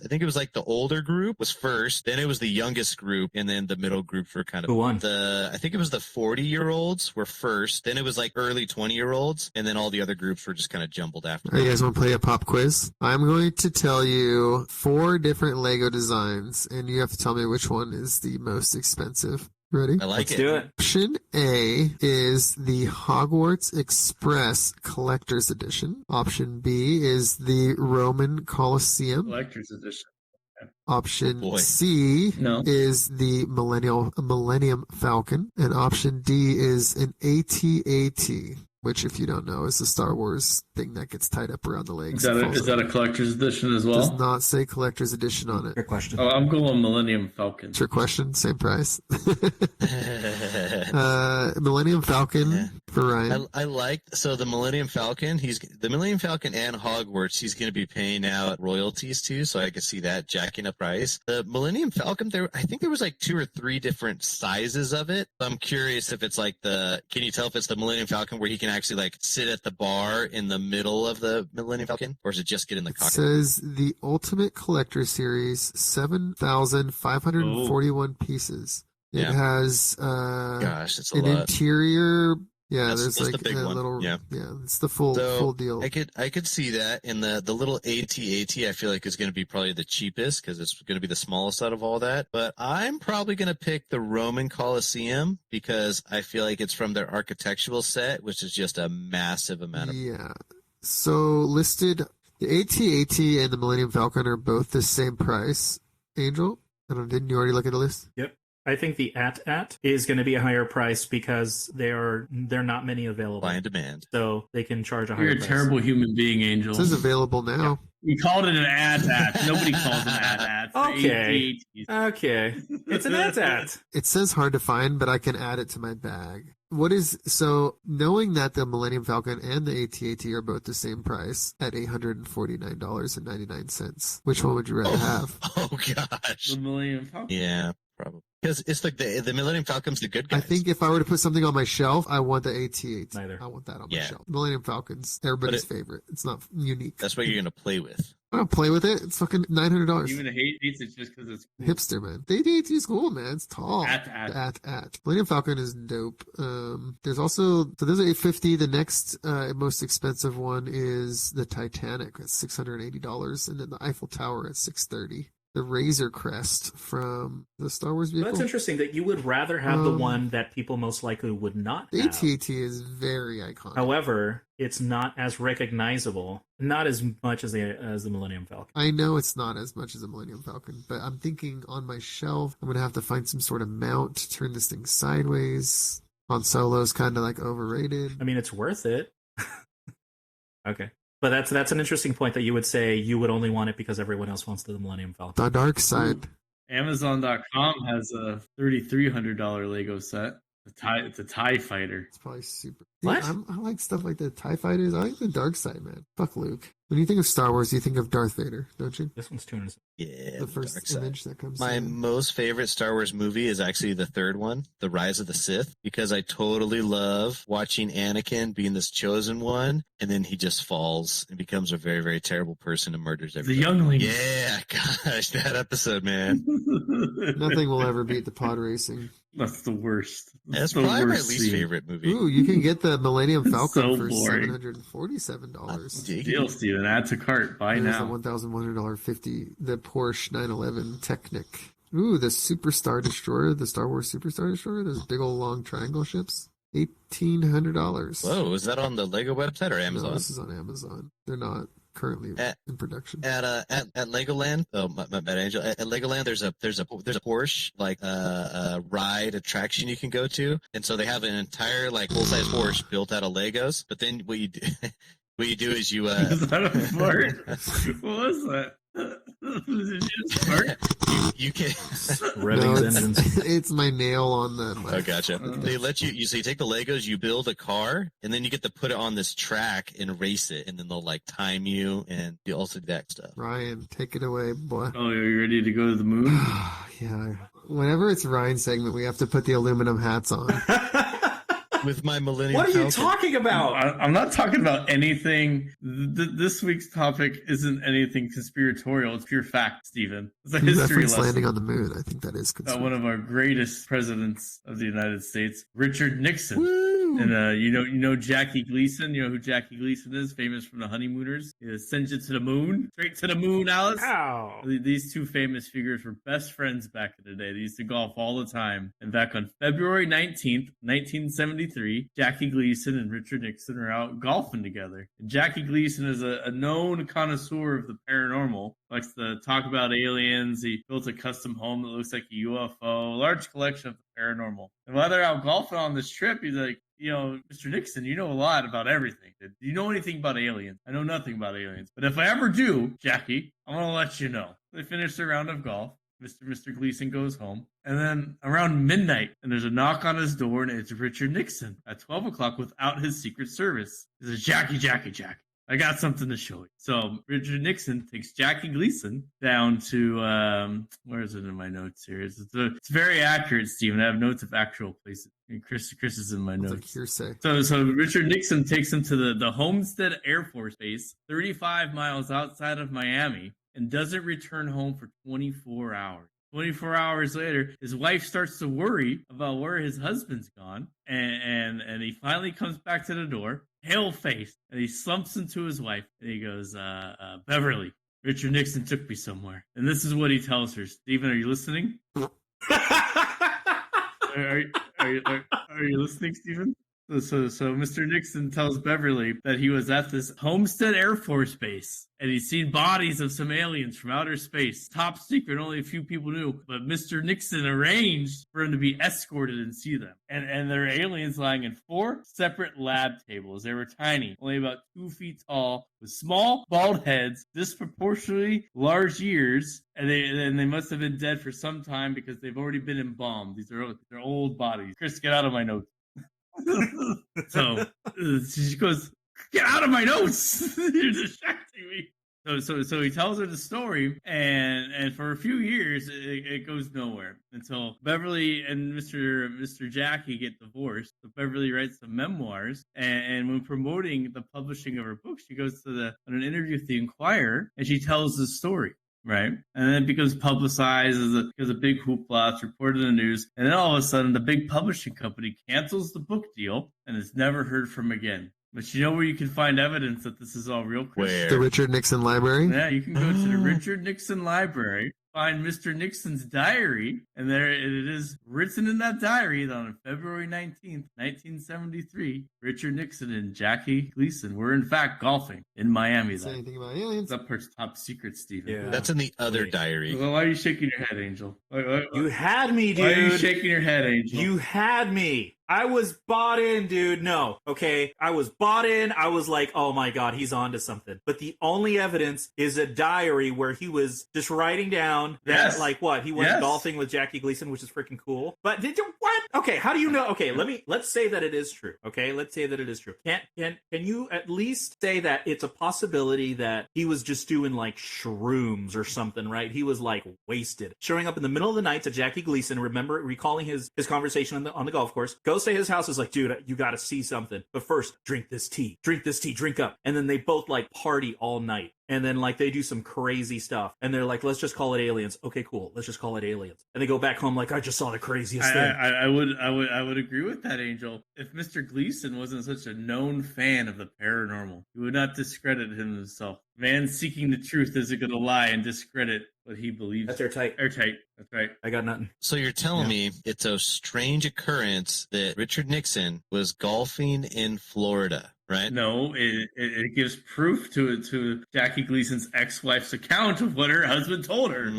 I think it was like the older group was first, then it was the youngest group, and then the middle groups were kind of Who won? I think it was the 40-year-olds were first, then it was like early 20-year-olds, and then all the other groups were just kind of jumbled after. All right, you guys want to play a pop quiz? I'm going to tell you 4 different Lego designs, and you have to tell me which one is the most expensive. Ready? I like Let's it. do it. Option A is the Hogwarts Express Collector's Edition. Option B is the Roman Colosseum. Collector's edition. Option Oh, boy. C No. is the Millennium Falcon. And option D is an AT-AT, which, if you don't know, is the Star Wars thing that gets tied up around the legs. Is that a collector's edition as Does well? not say Collector's Edition on it. Good question. Oh, I'm going Millennium Falcon. It's your question, same price. Millennium Falcon for Ryan. I like the Millennium Falcon. The Millennium Falcon and Hogwarts. He's going to be paying out royalties to, so I could see that jacking up price. The Millennium Falcon, I think there was like 2 or 3 different sizes of it. I'm curious if it's like can you tell if it's the Millennium Falcon where he can actually like sit at the bar in the middle of the Millennium Falcon, or is it just get in the It cockpit? says the Ultimate Collector Series, 7,541 pieces. It Yeah. has Gosh, it's a an lot. interior Yeah, That's there's the like big a one. little. Yeah. It's the full deal. I could see that, and the little AT-AT I feel like is going to be probably the cheapest because it's going to be the smallest out of all that. But I'm probably going to pick the Roman Colosseum because I feel like it's from their architectural set, which is just a massive amount of. Yeah. So listed, the AT-AT and the Millennium Falcon are both the same price. Angel, didn't you already look at the list? Yep. I think the AT-AT is going to be a higher price because there are not many available. Supply and demand. So they can charge a higher You're a price. terrible human being, Angel. It says available now. We called it an AT-AT. Nobody calls an AT-AT. Okay. Okay. It's an AT-AT. It says hard to find, but I can add it to my bag. Knowing that the Millennium Falcon and the AT-AT are both the same price at $849.99, which one would you rather have? Oh gosh. The Millennium Falcon. Yeah, probably. Because it's like the Millennium Falcon's the good guys. I think if I were to put something on my shelf, I want the AT-AT. Neither. I want that on my shelf. Millennium Falcon's everybody's favorite. It's not unique. That's what you're going to play with. I don't play with it. It's fucking $900. Even hates it just because it's cool. Hipster, man. The AT-AT is cool, man. It's tall. AT-AT. Millennium Falcon is dope. There's also, so there's $850. The next most expensive one is the Titanic at $680, and then the Eiffel Tower at $630. The Razor Crest from the Star Wars vehicle. That's interesting that you would rather have the one that people most likely would not The have. AT-AT is very iconic. However, it's not as recognizable, not as much as the Millennium Falcon. I know it's not as much as a Millennium Falcon, but I'm thinking on my shelf, I'm going to have to find some sort of mount to turn this thing sideways. Han Solo's kind of like overrated. I mean, it's worth it. Okay. But that's an interesting point that you would say you would only want it because everyone else wants the Millennium Falcon. The dark side. Amazon.com has a $3,300 Lego set. It's a TIE fighter. It's probably super. What? I like stuff like the TIE fighters. I like the dark side, man. Fuck Luke. When you think of Star Wars, you think of Darth Vader, don't you? This one's 200. Yeah, The first dark side. image that comes My in. most favorite Star Wars movie is actually the third one, The Rise of the Sith, because I totally love watching Anakin being this chosen one, and then he just falls and becomes a very, very terrible person and murders The everybody. youngling. Yeah, gosh, that episode, man. Nothing will ever beat the pod racing. That's the worst. That's the probably my worst least scene. favorite movie. Ooh, you can get the Millennium Falcon So for boring. $747. Deal, Steven. Add to cart. Buy There's now. the $1,150, the Porsche 911 Technic. Ooh, the Superstar Destroyer, the Star Wars Superstar Destroyer. Those big old long triangle ships. $1,800. Whoa, is that on the Lego website or Amazon? No, this is on Amazon. They're not currently in production. At Legoland, oh my bad, Angel. At Legoland, there's a Porsche like ride attraction you can go to, and so they have an entire like full size Porsche built out of Legos. But then what you do, is you Is that a fart? What was that? Did you just fart? you can. Revving No, engines. it's my nail on the. Oh, gotcha. They let you. So you take the Legos, you build a car, and then you get to put it on this track and race it, and then they'll like time you, and you also do that stuff. Ryan, take it away, boy. Oh, are you ready to go to the moon? Yeah. Whenever it's Ryan's segment, we have to put the aluminum hats on. With my Millennium What are you Falcon. talking about? I'm not talking about anything. This week's topic isn't anything conspiratorial. It's pure fact, Stephen. It's a You history reference lesson landing on the moon. I think that is about considered. one of our greatest presidents of the United States, Richard Nixon. Woo! And you know Jackie Gleason. You know who Jackie Gleason is, famous from The Honeymooners. He sends you to the moon, straight to the moon, Alice. Ow. These two famous figures were best friends back in the day. They used to golf all the time. And back on February 19th, 1973, Jackie Gleason and Richard Nixon are out golfing together. And Jackie Gleason is a known connoisseur of the paranormal. Likes to talk about aliens. He built a custom home that looks like a UFO. A large collection of the paranormal. And while they're out golfing on this trip, he's like, Mr. Nixon, you know a lot about everything. Do you know anything about aliens? I know nothing about aliens. But if I ever do, Jackie, I'm going to let you know. They finish their round of golf. Mr. Gleason goes home. And then around midnight, and there's a knock on his door, and it's Richard Nixon at 12 o'clock without his Secret Service. He says, Jackie, I got something to show you. So Richard Nixon takes Jackie Gleason down to, where is it in my notes here? It's very accurate, Stephen. I have notes of actual places. And Chris is in my It's notes. like hearsay. So Richard Nixon takes him to the Homestead Air Force Base, 35 miles outside of Miami, and doesn't return home for 24 hours. 24 hours later, his wife starts to worry about where his husband's gone, and he finally comes back to the door, pale-faced, and he slumps into his wife, and he goes, Beverly, Richard Nixon took me somewhere. And this is what he tells her. Stephen, are you listening? Are you listening, Stephen? So Mr. Nixon tells Beverly that he was at this Homestead Air Force Base and he's seen bodies of some aliens from outer space. Top secret, only a few people knew. But Mr. Nixon arranged for him to be escorted and see them. And there are aliens lying in 4 separate lab tables. They were tiny, only about 2 feet tall, with small, bald heads, disproportionately large ears, and they must have been dead for some time because they've already been embalmed. They're old bodies. Chris, get out of my notes. So she goes, "Get out of my notes! You're distracting me." So he tells her the story, and for a few years it goes nowhere until Beverly and Mr. Jackie get divorced. So Beverly writes some memoirs, and when promoting the publishing of her book, she goes to on an interview with the Inquirer, and she tells the story. Right. And then it becomes publicized as a big hoopla. It's reported in the news. And then all of a sudden, the big publishing company cancels the book deal and is never heard from again. But you know where you can find evidence that this is all real, Chris? Where? The Richard Nixon Library? Yeah, you can go to the Richard Nixon Library, find Mr. Nixon's diary, and there it is written in that diary that on February 19th, 1973, Richard Nixon and Jackie Gleason were in fact golfing in Miami. Say anything about aliens? That part's top secret, Stephen. Yeah. That's in the other diary. Well, why are you shaking your head, Angel? You had me, dude. Why are you shaking your head, Angel? You had me. I was bought in, dude. No, okay. I was bought in. I was like, oh my God, he's onto something. But the only evidence is a diary where he was just writing down that, like, what? He went golfing with Jackie Gleason, which is freaking cool. But did you, what? Okay, how do you know? Okay, let's say that it is true. Okay, let's say that it is true. Can you at least say that it's a possibility that he was just doing like shrooms or something, right? He was like wasted. Showing up in the middle of the night to Jackie Gleason, recalling his conversation on the golf course, goes to his house, is like, dude, you got to see something. But first, drink this tea, drink up. And then they both like party all night. And then like they do some crazy stuff. And they're like, let's just call it aliens. Okay, cool. Let's just call it aliens. And they go back home like, I just saw the craziest thing. I would agree with that, Angel. If Mr. Gleason wasn't such a known fan of the paranormal, he would not discredit himself. Man seeking the truth isn't going to lie and discredit what he believes. That's airtight. Airtight. That's right. I got nothing. So you're telling me it's a strange occurrence that Richard Nixon was golfing in Florida, right? No, it gives proof to Jackie Gleason's ex-wife's account of what her husband told her.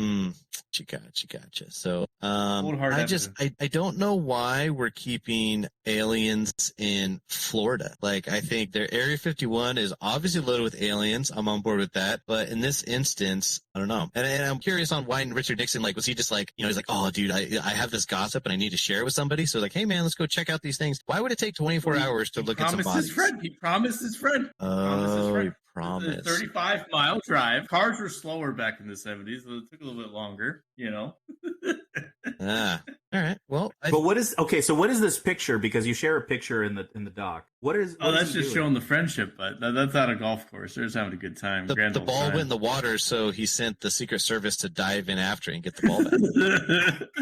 She gotcha. So I don't know why we're keeping aliens in Florida. Like, I think their Area 51 is obviously loaded with aliens. I'm on board with that. But in this instance, I don't know. And I'm curious on why Richard Nixon, like, was he just like, he's like, oh, dude, I have this gossip and I need to share it with somebody. So like, hey, man, let's go check out these things. Why would it take 24 hours to look at some bodies? He promised his friend. He promised. A 35-mile drive. Cars were slower back in the 70s, so it took a little bit longer, All right. Well, but what is this picture? Because you share a picture in the doc. That's just showing the friendship, but that's not a golf course. They're just having a good time. The ball went in the water, so he sent the Secret Service to dive in after and get the ball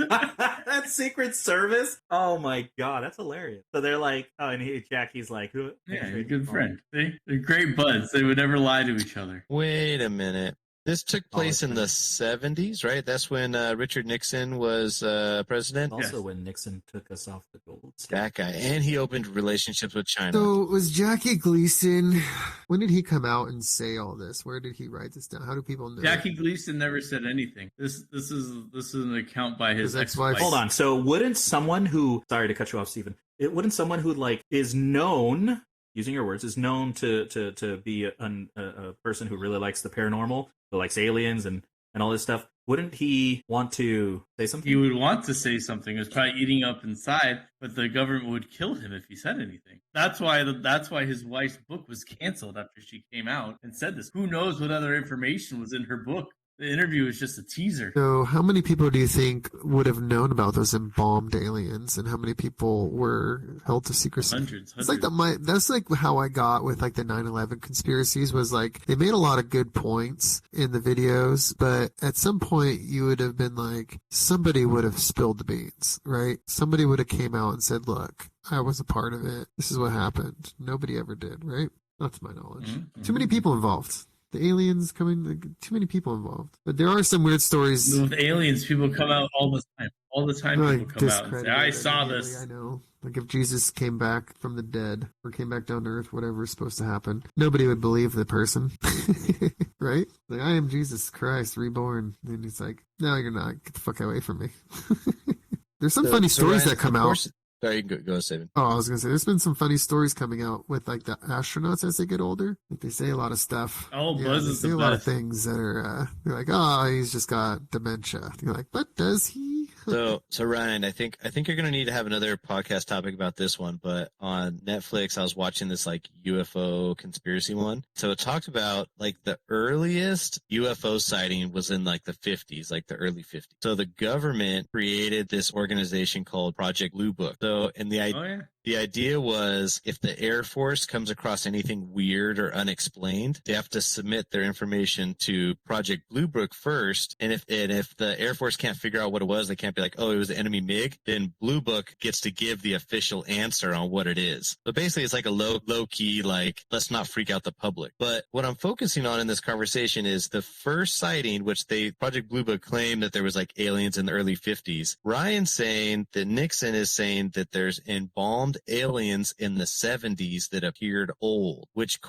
back. That's Secret Service? Oh my God, that's hilarious. So they're like, Jackie's like, yeah, you're a good friend. They're great buds. They would never lie to each other. Wait a minute. This took place in the 70s, right? That's when Richard Nixon was president. Also when Nixon took us off the gold standard. That guy. And he opened relationships with China. So was Jackie Gleason, when did he come out and say all this? Where did he write this down? How do people know? Jackie Gleason never said anything. This is an account by his ex-wife. Hold on. So wouldn't someone who, sorry to cut you off, Stephen, wouldn't someone who like is known, using your words, is known to be a person who really likes the paranormal, who likes aliens and all this stuff, wouldn't he want to say something? He would want to say something. It was probably eating up inside, but the government would kill him if he said anything. That's why his wife's book was canceled after she came out and said this. Who knows what other information was in her book The interview was just a teaser. So, how many people do you think would have known about those embalmed aliens, and how many people were held to secrecy? Hundreds. It's like that's like how I got with like the 9/11 conspiracies, was like they made a lot of good points in the videos, but at some point you would have been like, somebody would have spilled the beans, right? Somebody would have came out and said, look, I was a part of it. This is what happened. Nobody ever did, right? Not to my knowledge. Mm-hmm. Too many people involved. The aliens coming, like, too many people involved. But there are some weird stories. With aliens, people come out all the time. All the time, Like, people come out and say, I saw immediately, this. I know. Like if Jesus came back from the dead or came back down to earth, whatever is supposed to happen, nobody would believe the person, right? Like, I am Jesus Christ reborn. And he's like, no, you're not. Get the fuck away from me. There's some funny stories Ryan, that come of out. course- Sorry, you can go, Steven. Oh, I was gonna say, there's been some funny stories coming out with like the astronauts as they get older. Like they say a lot of stuff. Oh, Yeah, Buzz they is say the a lot of best. things that are. They're like, oh, he's just got dementia. You're like, but does he? So Ryan, I think you're gonna need to have another podcast topic about this one. But on Netflix, I was watching this like UFO conspiracy one. So it talked about like the earliest UFO sighting was in like the 50s, like the early 50s. So the government created this organization called Project Blue Book. So and Oh, yeah. the idea was if the Air Force comes across anything weird or unexplained, they have to submit their information to Project Blue Book first. And if the Air Force can't figure out what it was, they can't be like, oh, it was the enemy MiG, then Blue Book gets to give the official answer on what it is. So basically it's like a low key, like, let's not freak out the public. But what I'm focusing on in this conversation is the first sighting, which Project Blue Book claimed that there was like aliens in the early 50s. Ryan's saying that Nixon is saying that there's embalmed aliens in the 70s that appeared old, which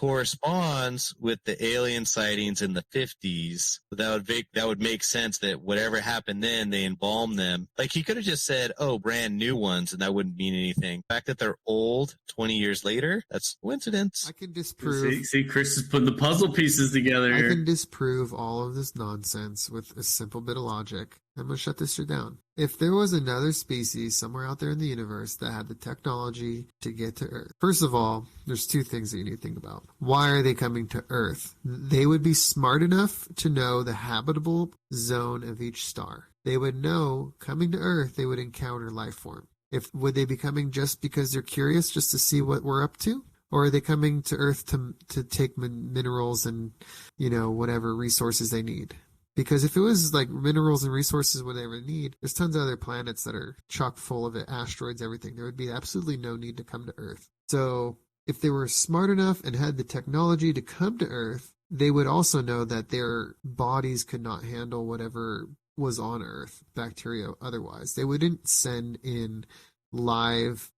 corresponds with the alien sightings in the 50s. That would make sense that whatever happened then, they embalmed them. Like he could have just said, oh, brand new ones, and that wouldn't mean anything. The fact that they're old 20 years later, that's coincidence. I can disprove. See, Chris is putting the puzzle pieces together I here. can disprove all of this nonsense with a simple bit of logic. I'm going to shut this shit down. If there was another species somewhere out there in the universe that had the technology to get to Earth, first of all, there's two things that you need to think about. Why are they coming to Earth? They would be smart enough to know the habitable zone of each star. They would know coming to Earth, they would encounter life form. Would they be coming just because they're curious, just to see what we're up to? Or are they coming to Earth to take minerals and, whatever resources they need? Because if it was like minerals and resources whatever they need, there's tons of other planets that are chock full of it, asteroids, everything. There would be absolutely no need to come to Earth. So if they were smart enough and had the technology to come to Earth, they would also know that their bodies could not handle whatever was on Earth, bacteria otherwise. They wouldn't send in live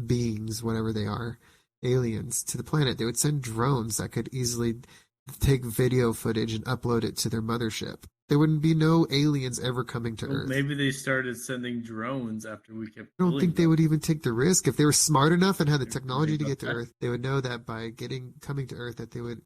beings, whatever they are, aliens, to the planet. They would send drones that could easily take video footage and upload it to their mothership. There wouldn't be no aliens ever coming to Earth. Maybe they started sending drones after we kept. I don't think they would even take the risk. If they were smart enough and had the Yeah, technology to maybe get to that. Earth, they would know that by coming to Earth that they would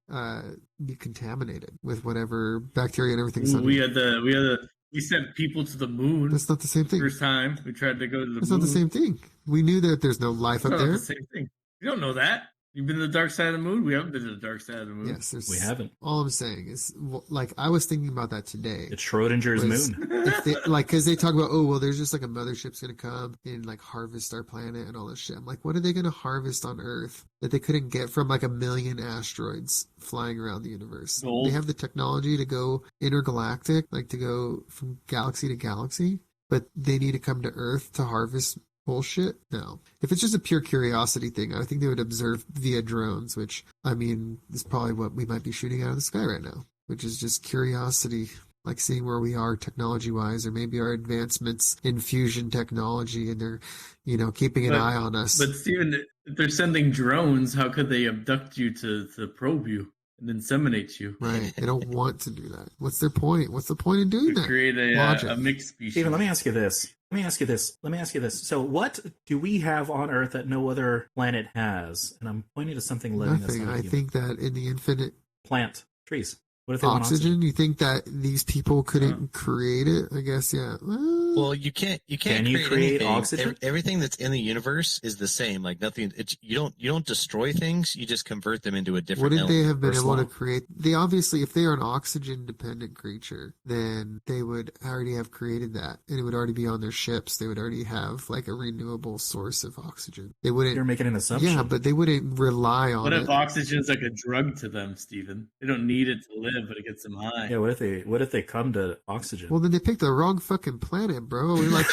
be contaminated with whatever bacteria and everything's on it. We sent people to the moon. That's not the same thing. First time we tried to go to the That's moon. not the same thing. We knew that there's no life It's up not there. the same thing. You don't know that. You've been to the dark side of the moon? We haven't been to the dark side of the moon. Yes, We haven't. All I'm saying is, like, I was thinking about that today. It's Schrodinger's Was- moon. If they, like, because they talk about, oh, well, there's just like a mothership's going to come and like harvest our planet and all this shit. I'm like, what are they going to harvest on Earth that they couldn't get from like a million asteroids flying around the universe? Gold. They have the technology to go intergalactic, like to go from galaxy to galaxy, but they need to come to Earth to harvest bullshit? No. If it's just a pure curiosity thing, I think they would observe via drones, which, I mean, is probably what we might be shooting out of the sky right now, which is just curiosity, like seeing where we are technology-wise, or maybe our advancements in fusion technology, and they're, keeping an eye on us. But Steven, if they're sending drones, how could they abduct you to probe you and inseminate you? Right. They don't want to do that. What's their point? What's the point in doing To that? create Logic. a mixed species. Steven, let me ask you this. So what do we have on Earth that no other planet has? And I'm pointing to something living that's Nothing. not I human. think that in the infinite, Plant trees. What if they want Oxygen? oxygen? You think that these people couldn't create it? I guess, yeah. Well, you can't Can you create create anything. oxygen? Everything that's in the universe is the same. Like nothing. You don't destroy things. You just convert them into a different. Wouldn't they have been First able to law. create? They obviously, if they are an oxygen-dependent creature, then they would already have created that, and it would already be on their ships. They would already have like a renewable source of oxygen. They wouldn't. You're making an assumption. Yeah, but they wouldn't rely on What it. if oxygen's like a drug to them, Steven? They don't need it to live, but it gets them high. Yeah, what if they come to oxygen? Well, then they picked the wrong fucking planet, bro. We're like,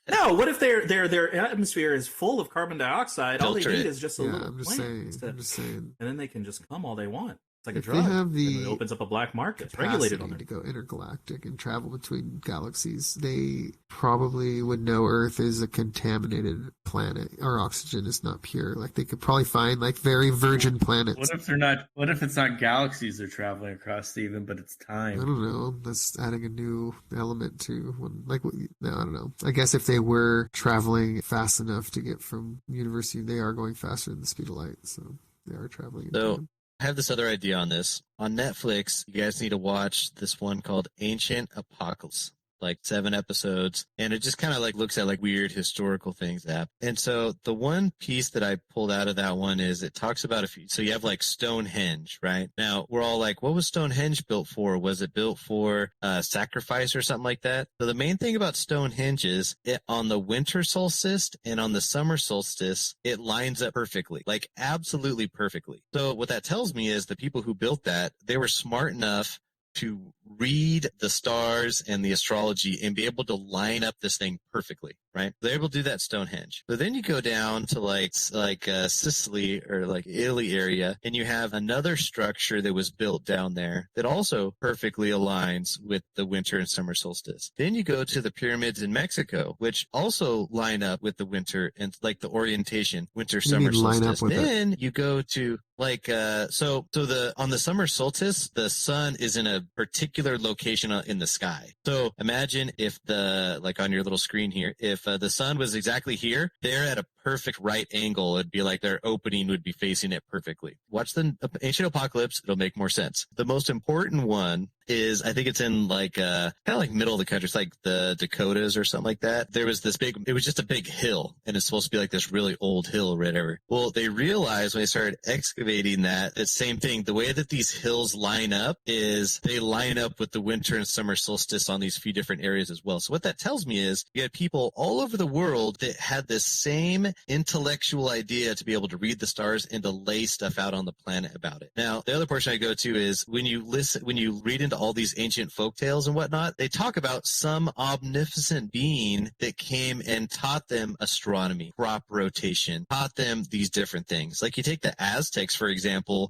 No, what if their atmosphere is full of carbon dioxide? All Filter they need it. is just a yeah, little I'm just plant saying. to- I'm just saying. and then they can just come all they want. It's like a If drug. they have the and it opens up a black market. It's regulated on capacity there. to go intergalactic and travel between galaxies, they probably would know Earth is a contaminated planet. Our oxygen is not pure. Like they could probably find like very virgin planets. What if they're not? What if it's not galaxies they're traveling across, Steven, but it's I time? don't know. That's adding a new element to one. Like, no, I don't know. I guess if they were traveling fast enough to get from university, they are going faster than the speed of light. So they are traveling in So time. I have this other idea on this. On Netflix, you guys need to watch this one called Ancient Apocalypse. Like 7 episodes, and it just kind of like looks at like weird historical things that. And so the one piece that I pulled out of that one is it talks about a few. So you have like Stonehenge, right? Now we're all like, what was Stonehenge built for? Was it built for sacrifice or something like that? So the main thing about Stonehenge is it on the winter solstice and on the summer solstice, it lines up perfectly, like absolutely perfectly. So what that tells me is the people who built that, they were smart enough to read the stars and the astrology and be able to line up this thing perfectly, right? They're able to do that Stonehenge. But then you go down to like Sicily or like Italy area, and you have another structure that was built down there that also perfectly aligns with the winter and summer solstice. Then you go to the pyramids in Mexico, which also line up with the winter and like the orientation, winter, What do you summer mean line up solstice. with it? Then you go to like on the summer solstice, the sun is in a particular location in the sky. So imagine if like on your little screen here, if the sun was exactly here, they're at a perfect right angle. It'd be like their opening would be facing it perfectly. Watch the Ancient Apocalypse. It'll make more sense. The most important one is, I think it's in like kind of like middle of the country. It's like the Dakotas or something like that. There was this big, it was just a big hill, and it's supposed to be like this really old hill or whatever. Well, they realized when they started excavating that, it's same thing. The way that these hills line up is they line up with the winter and summer solstice on these few different areas as well. So what that tells me is you had people all over the world that had this same intellectual idea to be able to read the stars and to lay stuff out on the planet about it. Now, the other portion I go to is when you read into all these ancient folk tales and whatnot, they talk about some omnipotent being that came and taught them astronomy, crop rotation, taught them these different things. Like you take the Aztecs, for example,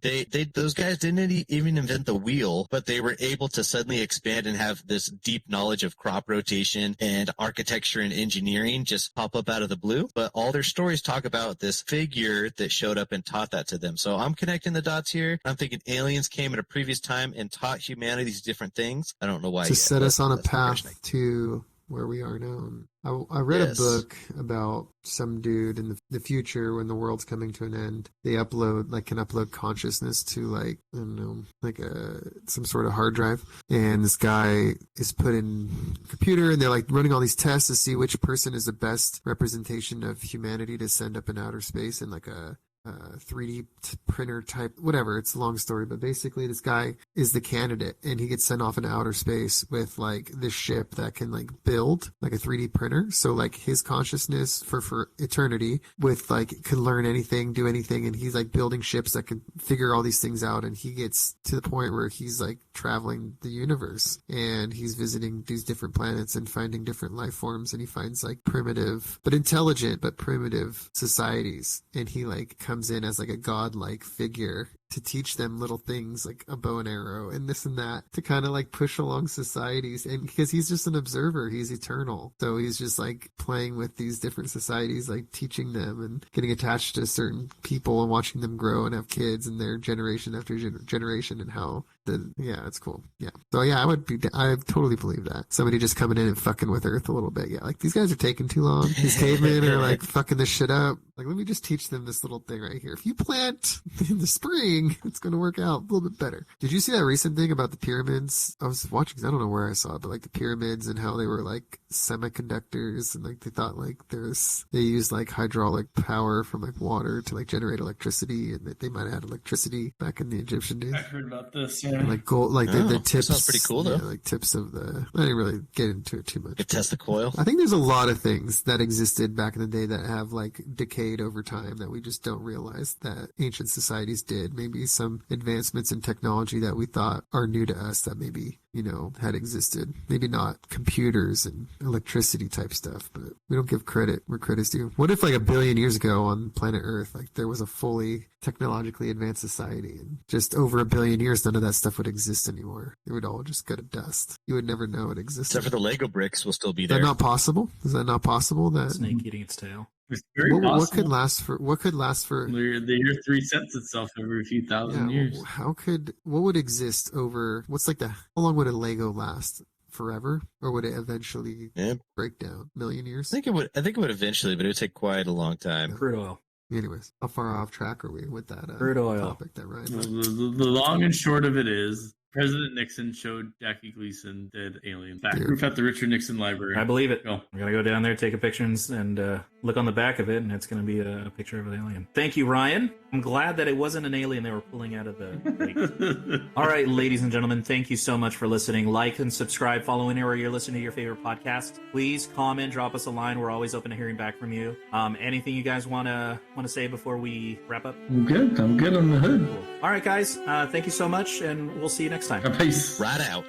those guys didn't even invent the wheel, but they were able to suddenly expand and have this deep knowledge of crop rotation and architecture and engineering just pop up out of the blue. But all their stories talk about this figure that showed up and taught that to them. So I'm connecting the dots here. I'm thinking aliens came at a previous time and taught humanity these different things. I don't know why. To set us on a that's the path impression to where we are now. I read Yes. a book about some dude in the future when the world's coming to an end. They can upload consciousness to like, I don't know, like some sort of hard drive. And this guy is put in a computer, and they're like running all these tests to see which person is the best representation of humanity to send up in outer space in like a 3D printer type, whatever. It's a long story, but basically this guy is the candidate, and he gets sent off into outer space with like this ship that can like build like a 3D printer. So like his consciousness for eternity with like can learn anything, do anything, and he's like building ships that can figure all these things out. And he gets to the point where he's like traveling the universe, and he's visiting these different planets and finding different life forms, and he finds like primitive but intelligent but primitive societies, and he like comes in as like a godlike figure to teach them little things like a bow and arrow and this and that to kind of like push along societies. And because he's just an observer, he's eternal, so he's just like playing with these different societies, like teaching them and getting attached to certain people and watching them grow and have kids and their generation after generation, and how it's cool. Yeah, so yeah, I totally believe that somebody just coming in and fucking with Earth a little bit. Yeah, like these guys are taking too long, these cavemen are like fucking this shit up. Like, let me just teach them this little thing right here. If you plant in the spring praying it's going to work out a little bit better. Did you see that recent thing about the pyramids? I was watching, I don't know where I saw it, but like the pyramids and how they were like semiconductors, and like they thought like they used like hydraulic power from like water to like generate electricity, and that they might have had electricity back in the Egyptian days. I heard about this. Yeah. And like gold, like the tips. Sounds pretty cool though. Yeah, like tips of the. I didn't really get into it too much. You test the coil. I think there's a lot of things that existed back in the day that have like decayed over time that we just don't realize that ancient societies did. Maybe some advancements in technology that we thought are new to us that maybe, had existed. Maybe not computers and electricity type stuff, but we don't give credit where credit's due. What if like a billion years ago on planet Earth, like there was a fully technologically advanced society, and just over a billion years, none of that stuff would exist anymore. It would all just go to dust. You would never know it existed. Except for the Lego bricks will still be Is that there. not possible? Is that not possible? That Snake eating its tail. It's very what possible. could last for? What could last for? The Earth resets itself every few thousand years. What would exist over? How long would a Lego last? Forever, or would it eventually break down? Million years? I think it would eventually, but it would take quite a long time. Crude oil. Anyways, how far off track are we with that Crude oil topic that Ryan? The long and short of it is President Nixon showed Jackie Gleason dead alien. Fact proof at the Richard Nixon Library. I believe it. Go. We're going to go down there, take a picture, and look on the back of it, and it's going to be a picture of an alien. Thank you, Ryan. I'm glad that it wasn't an alien they were pulling out of the lake. All right, ladies and gentlemen, thank you so much for listening. Like and subscribe, follow anywhere you're listening to your favorite podcast. Please comment, drop us a line. We're always open to hearing back from you. Anything you guys want to say before we wrap up? I'm good on the hood. Cool. All right, guys. Thank you so much, and we'll see you next time. Peace. Right out.